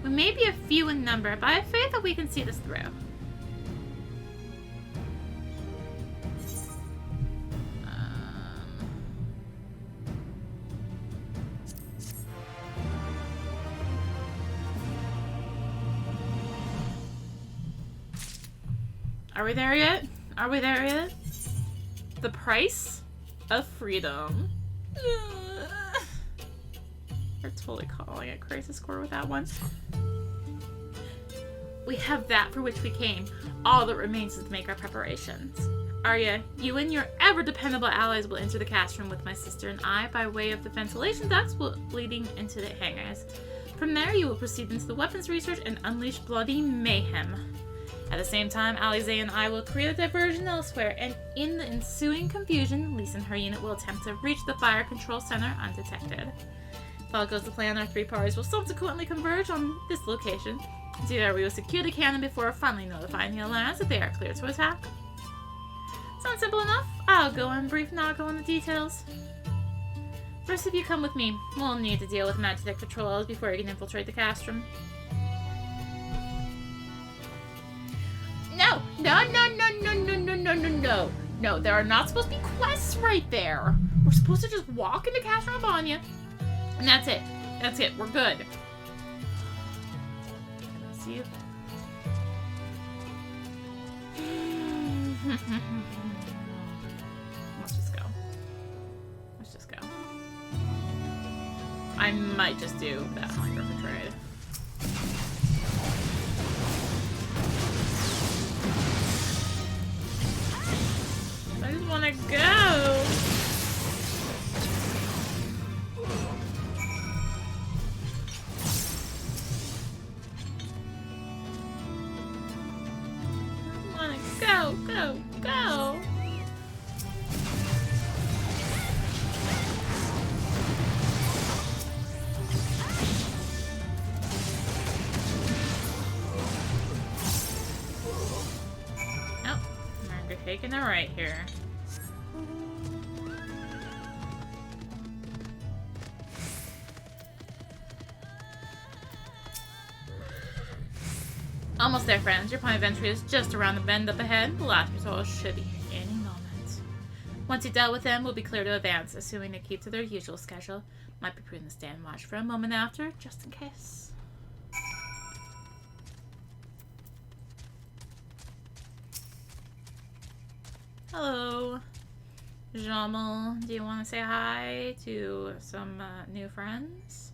We may be a few in number, but I have faith that we can see this through. Are we there yet? Are we there yet? The price of freedom. We're totally calling it crisis core with that one. We have that for which we came. All that remains is to make our preparations. Arya, you and your ever-dependable allies will enter the cast room with my sister and I by way of the ventilation ducts leading into the hangars. From there, you will proceed into the weapons research and unleash bloody mayhem. At the same time, Alize and I will create a diversion elsewhere, and in the ensuing confusion, Lisa and her unit will attempt to reach the fire control center undetected. If all goes to plan, our three parties will subsequently converge on this location. Together, we will secure the cannon before finally notifying the Alliance that they are clear to attack. Sounds simple enough. I'll go in brief, now I'll go into details. First, if you come with me, we'll need to deal with Magitech patrols before you can infiltrate the castrum. No! No, there are not supposed to be quests right there. We're supposed to just walk into Castramabania, and that's it. That's it. We're good. Let's see. Let's just go. Let's just go. I might just do that hunger for trade. I just want to go. I want to go. Oh, we're taking it right here. Almost there, friends. Your point of entry is just around the bend up ahead. The last patrol should be any moment. Once you've dealt with them, we'll be clear to advance, assuming they keep to their usual schedule. Might be prudent to stand watch for a moment after, just in case. Hello. Jamal, do you want to say hi to some new friends?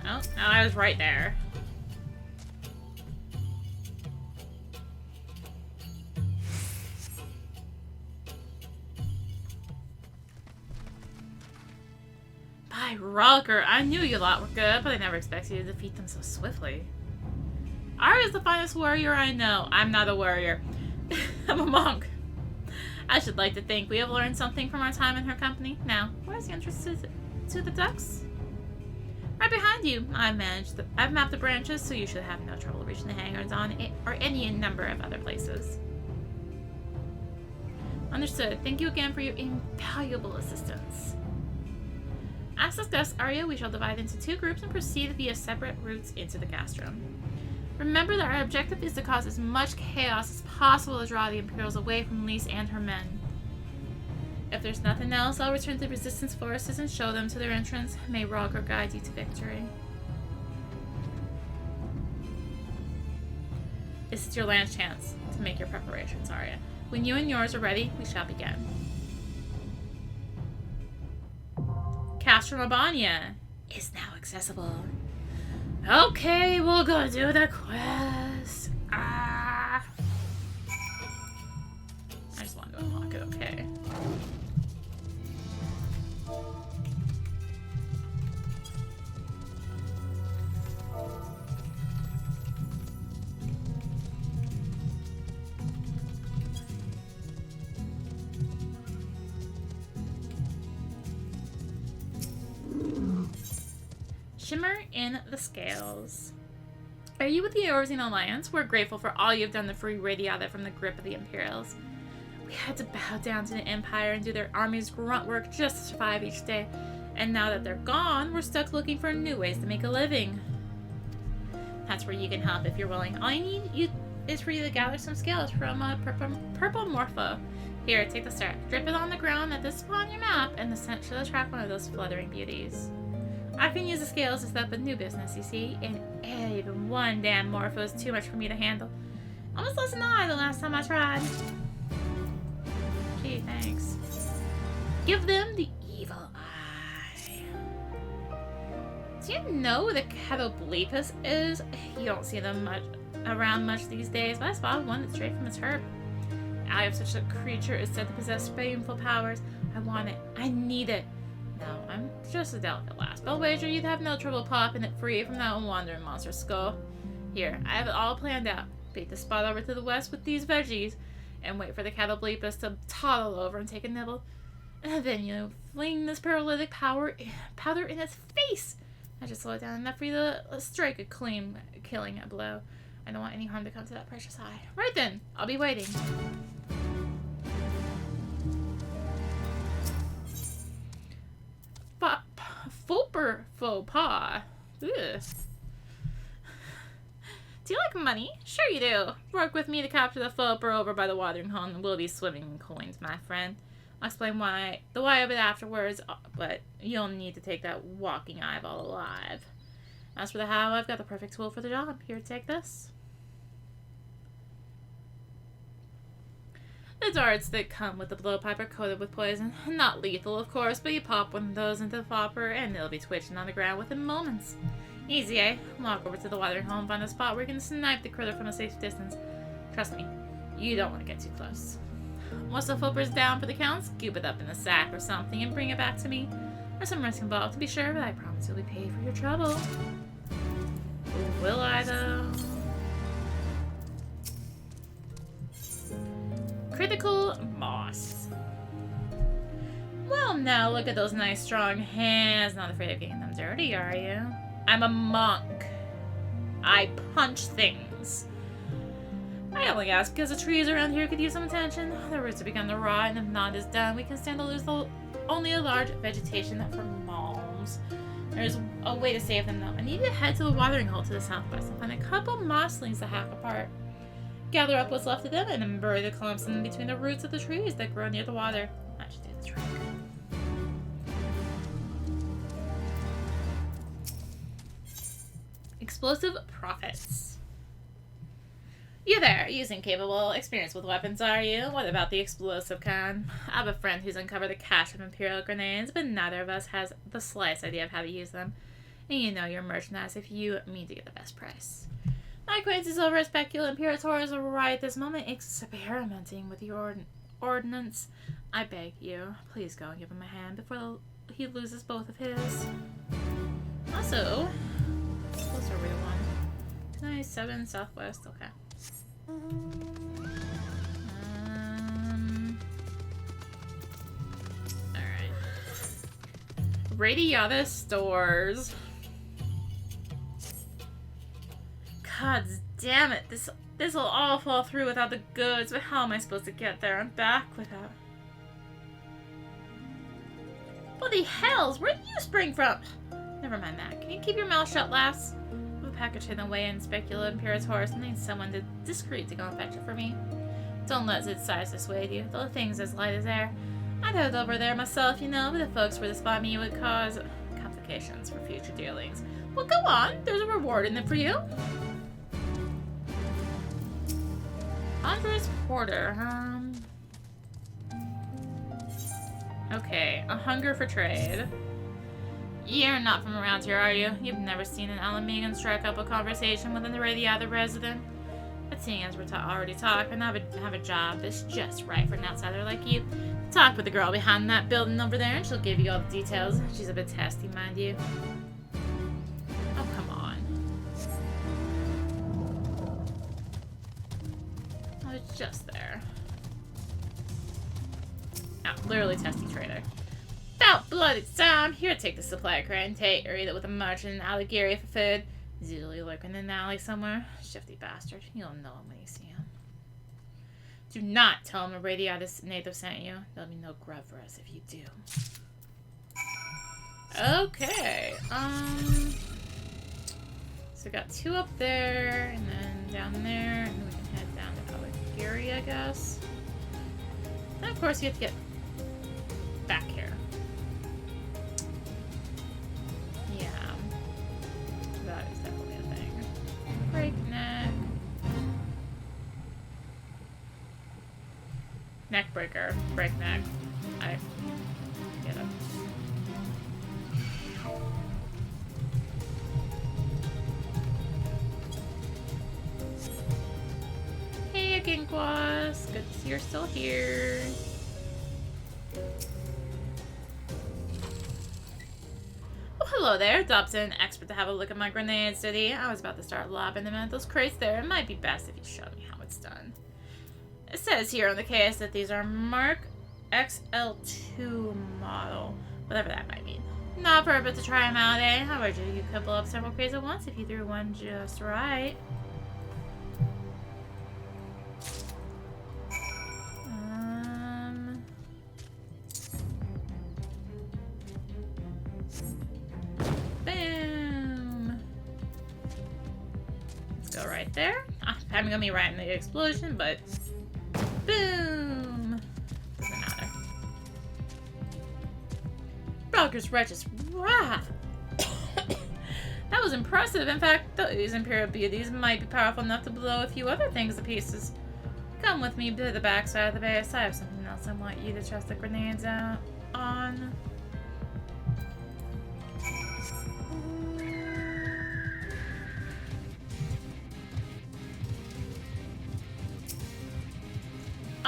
Oh, I was right there. By Rugger, I knew you lot were good, but I never expected you to defeat them so swiftly. Arya's the finest warrior I know. I'm not a warrior. I'm a monk. I should like to think we have learned something from our time in her company. Now, where's the entrance to the ducks? Right behind you. I've mapped the branches, so you should have no trouble reaching the hangars on it or any number of other places. Understood. Thank you again for your invaluable assistance. As discussed, Arya, we shall divide into 2 groups and proceed via separate routes into the Castrum. Remember that our objective is to cause as much chaos as possible to draw the Imperials away from Lise and her men. If there's nothing else, I'll return to the Resistance forces and show them to their entrance. May Roger guide you to victory. This is your last chance to make your preparations, Arya. When you and yours are ready, we shall begin. Castrum Albania is now accessible. Okay, we'll go do the quest. I just wanted to unlock it, okay. Shimmer in the scales. Are you with the Eorzean Alliance? We're grateful for all you've done to free Radiata from the grip of the Imperials. We had to bow down to the Empire and do their army's grunt work just to survive each day. And now that they're gone, we're stuck looking for new ways to make a living. That's where you can help if you're willing. All you need is for you to gather some scales from a purple morpho. Here, take the start. Drip it on the ground at this spot on your map, and the scent should attract one of those fluttering beauties. I can use the scales to set up a new business, you see, and even one damn morpho is too much for me to handle. Almost lost an eye the last time I tried. Gee, thanks. Give them the evil eye. Do you know where the Catoblepus is? You don't see them around much these days, but I spotted one that's straight from its herb. The eye of such a creature is said to possess baneful powers. I want it. I need it. No, I'm just a delicate lass, but I'll wager you'd have no trouble popping it free from that wandering monster skull. Here, I have it all planned out. Beat the spot over to the west with these veggies, and wait for the Catoblepus to toddle over and take a nibble. And then you fling this paralytic powder in its face. I just slow it down enough for you to strike a clean killing blow. I don't want any harm to come to that precious eye. Right then, I'll be waiting. Faux pas. Ugh. Do you like money? Sure you do. Work with me to capture the Fopper over by the watering hole and we'll be swimming in coins, my friend. I'll explain the why of it afterwards, but you'll need to take that walking eyeball alive. As for the how, I've got the perfect tool for the job. Here, take this. The darts that come with the blowpipe are coated with poison. Not lethal, of course, but you pop one of those into the flopper and it'll be twitching on the ground within moments. Easy, eh? Walk over to the watering hole and find a spot where you can snipe the critter from a safe distance. Trust me, you don't want to get too close. Once the flipper's down for the count, scoop it up in a sack or something and bring it back to me. There's some risk involved to be sure, but I promise you'll be paid for your trouble. Will I, though? Critical moss. Well, now look at those nice strong hands. Not afraid of getting them dirty, are you? I'm a monk. I punch things. I only ask because the trees around here could use some attention. The roots have begun to rot, and if not is done, we can stand to lose only a large vegetation for malms. There's a way to save them, though. I need to head to the watering hole to the southwest and find a couple mosslings to hack apart. Gather up what's left of them and then bury the clumps in between the roots of the trees that grow near the water. That should do the trick. Explosive profits. You there, using capable experience with weapons, are you? What about the explosive kind? I have a friend who's uncovered a cache of Imperial grenades, but neither of us has the slightest idea of how to use them. And you know your merchandise if you mean to get the best price. My acquaintances over at Specula Imperators are right at this moment experimenting with your ordnance. I beg you, please go and give him a hand before he loses both of his. Also, what's our real one? 97 Southwest, okay. Alright. Radiata stores. Gods damn it. This'll all fall through without the goods, but how am I supposed to get there? I'm back without... What the hells? Where did you spring from? Never mind that. Can you keep your mouth shut, lass? With a package hidden away in Specula Impera's horse, and need someone discreet to go and fetch it for me. Don't let its size dissuade you. The thing's as light as air. I'd head over there myself, you know, but if folks were to spot me, it would cause complications for future dealings. Well, go on. There's a reward in it for you. Andres Porter, Okay, a hunger for trade. You're not from around here, are you? You've never seen an Ala Mhigo strike up a conversation with the other resident? But seeing as we're already talking, I have a job that's just right for an outsider like you. Talk with the girl behind that building over there, and she'll give you all the details. She's a bit testy, mind you. Oh, come on. Oh, it's just there. Oh, literally testy trader. About blood, it's time. Here, take the supply crate and take or eat it with a merchant in Ala Ghiri for food. He's usually lurking in an alley somewhere. Shifty bastard. You'll know him when you see him. Do not tell him a radiatus native sent you. There'll be no grub for us if you do. Okay. So we got 2 up there, and then down there, and then we can head down to Ala Ghiri, I guess. And of course, you have to get back here. Yeah. That is definitely a thing. Breakneck. Neckbreaker. Breakneck. I get it. Hey, Ginkwas. Good to see you're still here. Oh, hello there. Dobson, expert to have a look at my grenade city. I was about to start lobbing them at those crates there. It might be best if you showed me how it's done. It says here on the case that these are Mark XL2 model. Whatever that might mean. Not perfect to try them out, eh? How about you could blow up several crates at once if you threw one just right. Boom! Let's go right there. I'm gonna be right in the explosion, but boom! Doesn't matter. Brokers Regis wrath. That was impressive. In fact, those Imperial beauties might be powerful enough to blow a few other things to pieces. Come with me to the backside of the base. I have something else I want you to test the grenades out on.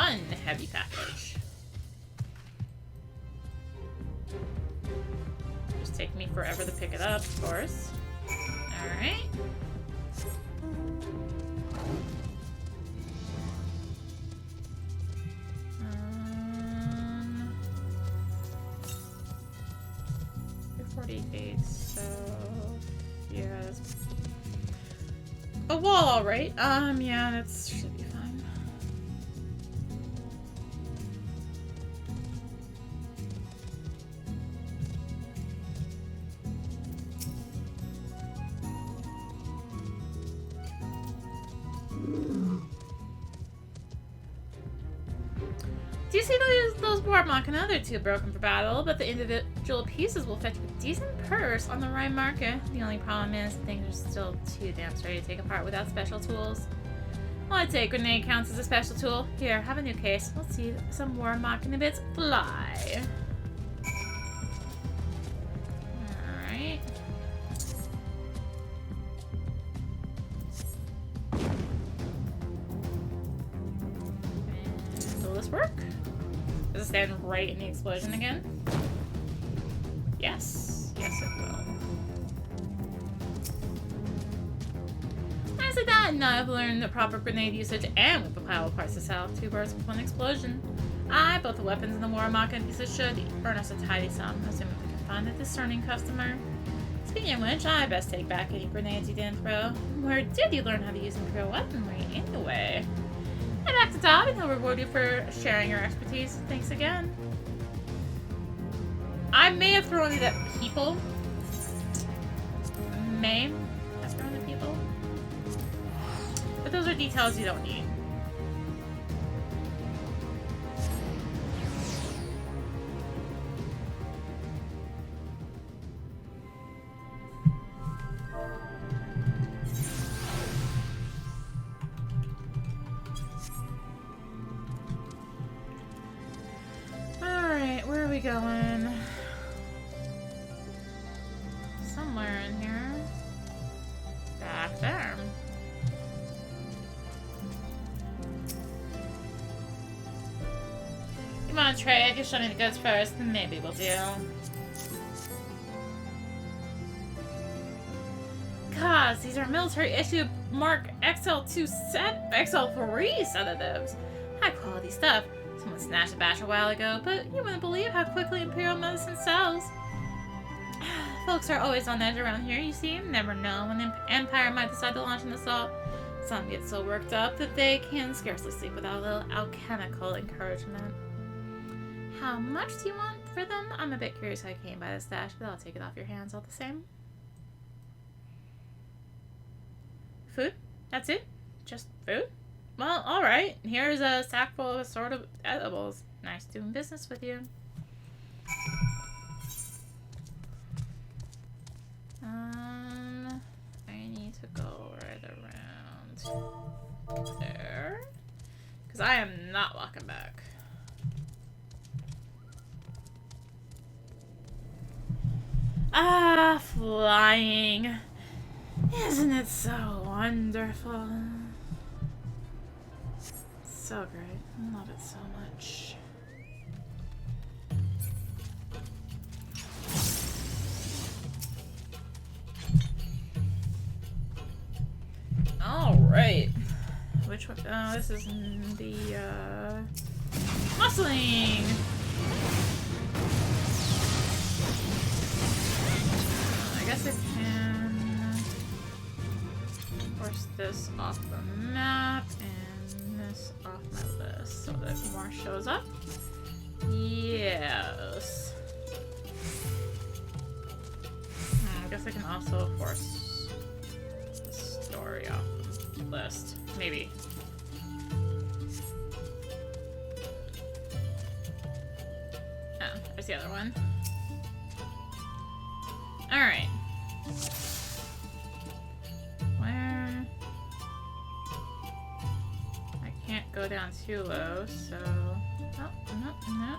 Unheavy package. Just take me forever to pick it up, of course. Alright. $48, so yeah, that's a wall, alright. Yeah, that should be fine. Do you see those Warmock and other 2 broken for battle, but the individual pieces will fetch a decent purse on the right market. The only problem is things are still too damn sturdy to take apart without special tools. Well, I'd say a grenade counts as a special tool. Here, have a new case. Let's see some Warmock and bits fly. Alright. And will this work? Does it stand right in the explosion again? Yes. Yes, it will. As I that, now I've learned the proper grenade usage and with the pile of parts to sell. 2 birds with 1 explosion. Both the weapons and the Warmock and pieces should earn us a tidy sum, assuming we can find a discerning customer. Speaking of which, I best take back any grenades you didn't throw. Where did you learn how to use Imperial weaponry anyway? Head back to Dob and he'll reward you for sharing your expertise. Thanks again. I may have thrown it at people. May have thrown it at people. But those are details you don't need. Alright, where are we going? Somewhere in here. Back there. You want to trade? You show me the goods first, then maybe we'll do. Cause these are military issue Mark XL3 sedatives. High quality stuff. Someone snatched a batch a while ago, but you wouldn't believe how quickly Imperial medicine sells. Folks are always on edge around here, you see. Never know when the Empire might decide to launch an assault. Some get so worked up that they can scarcely sleep without a little alchemical encouragement. How much do you want for them? I'm a bit curious how you came by the stash, but I'll take it off your hands all the same. Food? That's it? Just food? Well, alright. Here's a sack full of assorted edibles. Nice doing business with you. I need to go right around there. Because I am not walking back. Ah, flying. Isn't it so wonderful? So great. I love it so much. Alright. Which one? Oh, this is the, muscling! I guess I can force this off the map and this off my list so that more shows up. Yes. I guess I can also force the story off the list. Maybe. Oh, there's the other one. Alright. Where? I can't go down too low, so... Oh, no, no.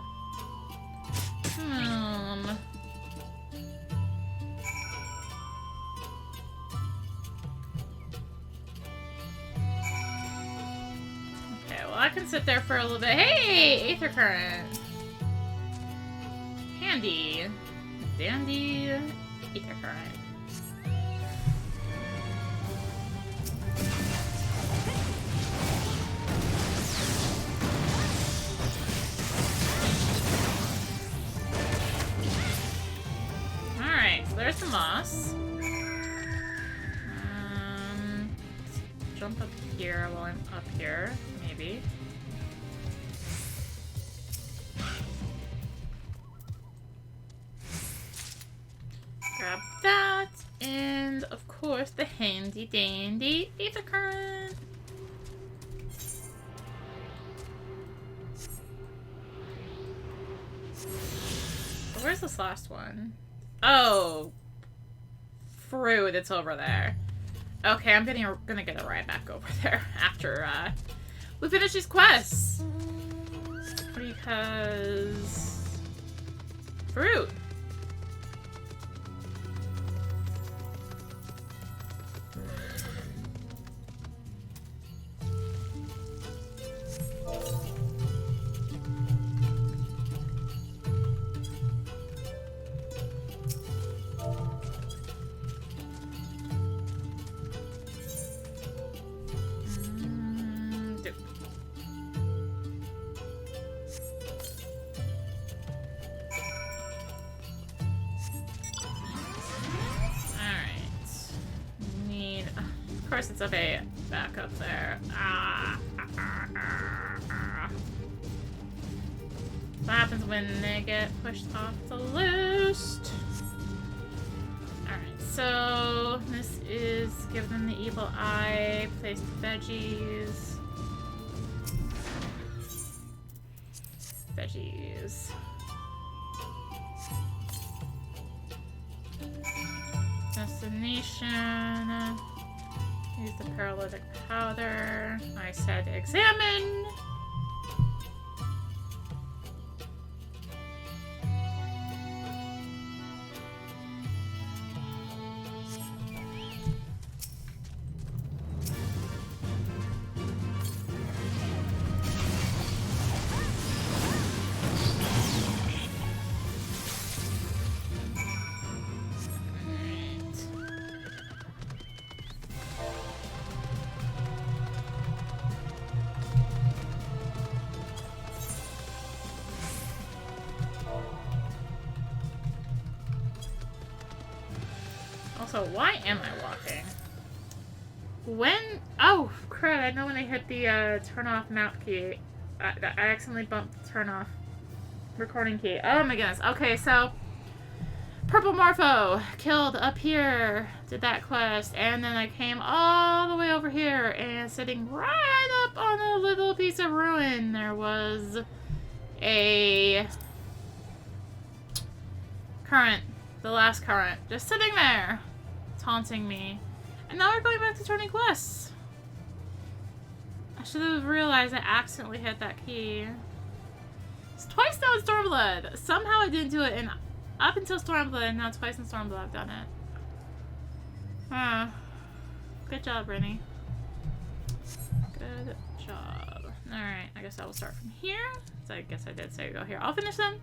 Okay, well I can sit there for a little bit. Hey! Aether Current! Handy. Dandy Aether Current. Alright, so there's the moss. Jump up here while I'm up here, maybe. Grab that, and of course the handy dandy Aether Current. Where's this last one? Oh, fruit, it's over there. Okay, I'm gonna get a ride back over there after we finish these quests. Because fruit. course, it's okay. Back up there. What happens when they get pushed off the list? Alright, so this is give them the evil eye, place the veggies. Veggies. Destination. Use the paralytic powder. I said examine. Also, why am I walking? When... Oh, crap, I know when I hit the turn off map key. I accidentally bumped the turn off recording key. Oh my goodness. Okay, so... Purple Morpho killed up here. Did that quest. And then I came all the way over here. And sitting right up on a little piece of ruin, there was a... current. The last current. Just sitting there. Taunting me. And now we're going back to turning quests. I should have realized I accidentally hit that key. It's twice now in Stormblood. Somehow I didn't do it in up until Stormblood, and now twice in Stormblood I've done it. Huh. Good job, Rennie. Good job. Alright, I guess I will start from here. So I guess I did say go here. I'll finish them.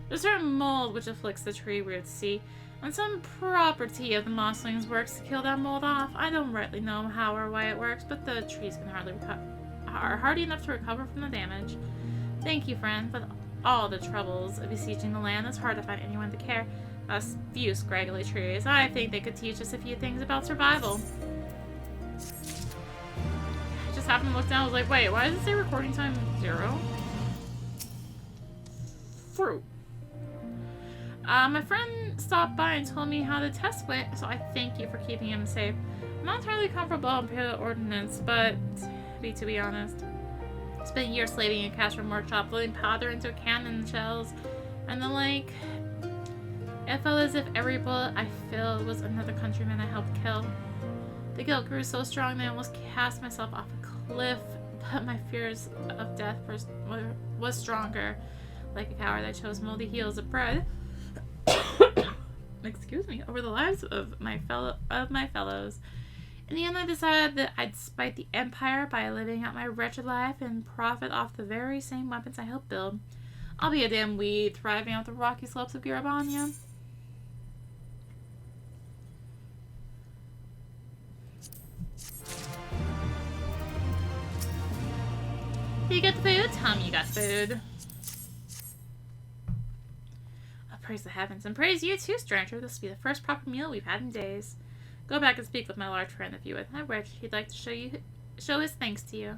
There's a certain mold which afflicts the tree we would see. And some property of the mosslings works to kill that mold off. I don't rightly know how or why it works, but the trees can are hardy enough to recover from the damage. Thank you, friend, but all the troubles of besieging the land, it's hard to find anyone to care. Us few scraggly trees. I think they could teach us a few things about survival. I just happened to look down. I was like, wait, why does it say recording time 0? Fruit. My friend stopped by and told me how the test went, so I thank you for keeping him safe. I'm not entirely comfortable on the ordnance, but to be honest, spent years slaving in a castrum workshop, loading powder into cannon shells, and the like. It felt as if every bullet I filled was another countryman I helped kill. The guilt grew so strong that I almost cast myself off a cliff, but my fears of death was stronger. Like a coward, I chose moldy heels of bread. Excuse me, over the lives of my fellows. In the end, I decided that I'd spite the Empire by living out my wretched life and profit off the very same weapons I helped build. I'll be a damn weed thriving on the rocky slopes of Girabania. You got the food? Tell me you got food. Praise the heavens, and praise you too, stranger. This will be the first proper meal we've had in days. Go back and speak with my large friend if you would. I wish he'd like to show his thanks to you.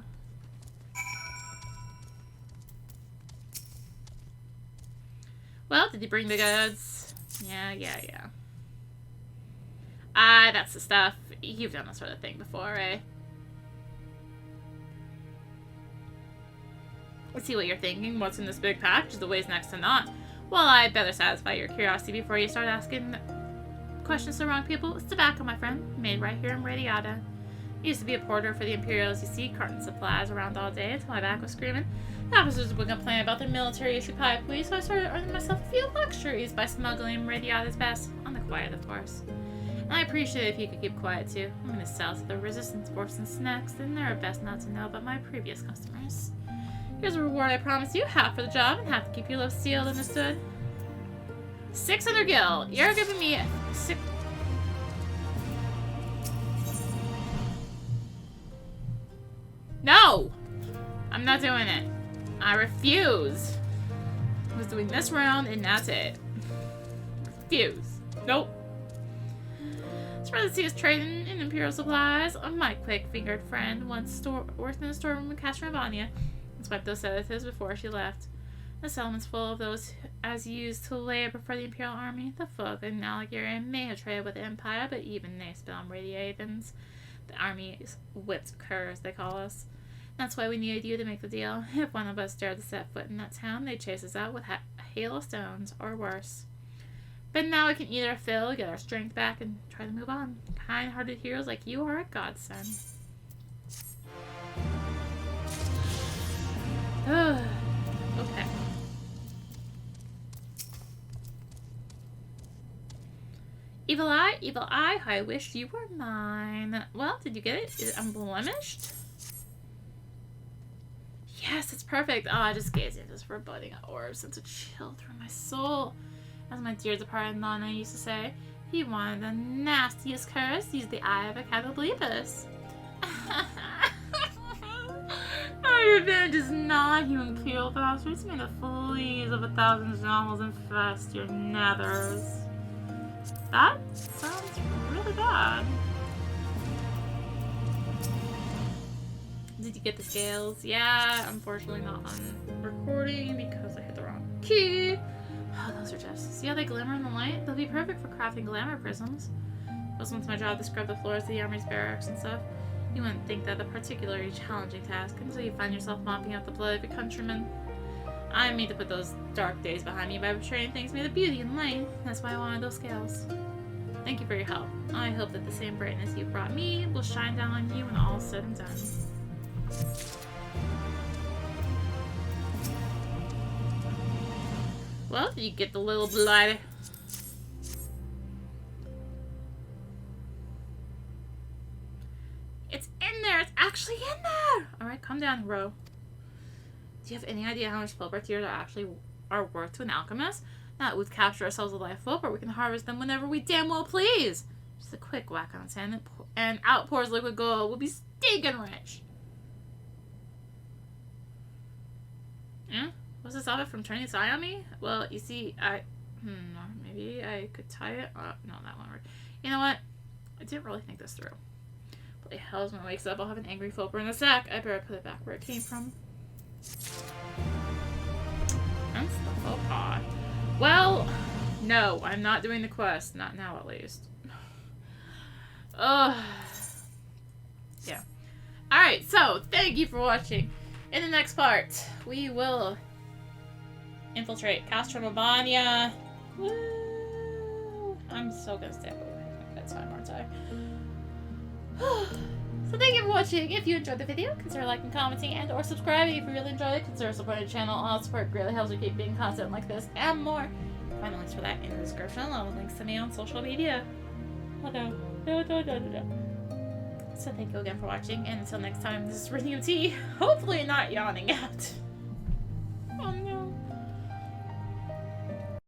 Well, did you bring the goods? Yeah. That's the stuff. You've done this sort of thing before, eh? Let's see what you're thinking. What's in this big package? The way's next to not. Well, I'd better satisfy your curiosity before you start asking questions to the wrong people. It's tobacco, my friend. Made right here in Radiata. I used to be a porter for the Imperials, you see, carting supplies around all day until my back was screaming. The officers would complain about their military supply police, so I started earning myself a few luxuries by smuggling Radiata's best. On the quiet, of course. And I appreciate it if you could keep quiet, too. I'm going to sell to the resistance forces next, and they're best not to know about my previous customers. Here's a reward I promise you, half for the job and half to keep your lips sealed, understood? 600 gil. You're giving me 6... No! I'm not doing it. I refuse. I was doing this round and that's it. Refuse. Nope. Surprised to see us trading in Imperial supplies. My quick-fingered friend once worked in the storeroom in Castronovania and swiped those sedatives before she left. The settlement's full of those as used to labor for the Imperial Army. The folk in Ala Ghiri may have traded with the Empire, but even they spit on radiations. The Army's whipped curs, they call us. That's why we needed you to make the deal. If one of us dared to set foot in that town, they'd chase us out with a hail of stones, or worse. But now we can eat our fill, get our strength back, and try to move on. Kind-hearted heroes like you are a godsend. Okay. Evil eye, I wish you were mine. Well, did you get it? Is it unblemished? Yes, it's perfect. Oh, I just gazed into this foreboding orb, sent a chill through my soul. As my dear departed Nana used to say, he wanted the nastiest curse, use the eye of a Catalblepus. Our revenge is not human kill bastards. May the fleas of 1,000 novels infest your nethers. That sounds really bad. Did you get the scales? Yeah, unfortunately not on recording because I hit the wrong key. Oh, those are just... See how they glimmer in the light? They'll be perfect for crafting glamour prisms. It was once my job to scrub the floors of the army's barracks and stuff. You wouldn't think that a particularly challenging task until you find yourself mopping up the blood of your countrymen. I mean to put those dark days behind me by portraying things made of beauty and light. That's why I wanted those scales. Thank you for your help. I hope that the same brightness you brought me will shine down on you when all is said and done. Well, you get the little blighter. It's in there! It's actually in there! Alright, calm down, Ro. Do you have any idea how much Fulbright tears are worth to an alchemist? Not we've captured ourselves a life Fulbright, we can harvest them whenever we damn well please. Just a quick whack on its hand and out pours liquid gold. We'll be stinking rich. Yeah? Was this outfit from turning its eye on me? Well, you see, maybe I could tie it. No, that won't work. You know what? I didn't really think this through. Bloody hell, when it wakes up, I'll have an angry Fulper in the sack. I better put it back where it came from. That's the faux pas. Well, no, I'm not doing the quest. Not now, at least. Ugh. Yeah. Alright, so, thank you for watching. In the next part, we will infiltrate Castronovania. Woo! I'm so gonna stay up at bedtime, aren't I? So thank you for watching. If you enjoyed the video, consider liking, commenting, and or subscribing. If you really enjoyed it, consider supporting the channel. All support greatly helps me keep being content like this and more. Find the links for that in the description, along with links to me on social media. So thank you again for watching, and until next time, this is rinimt, hopefully not yawning out.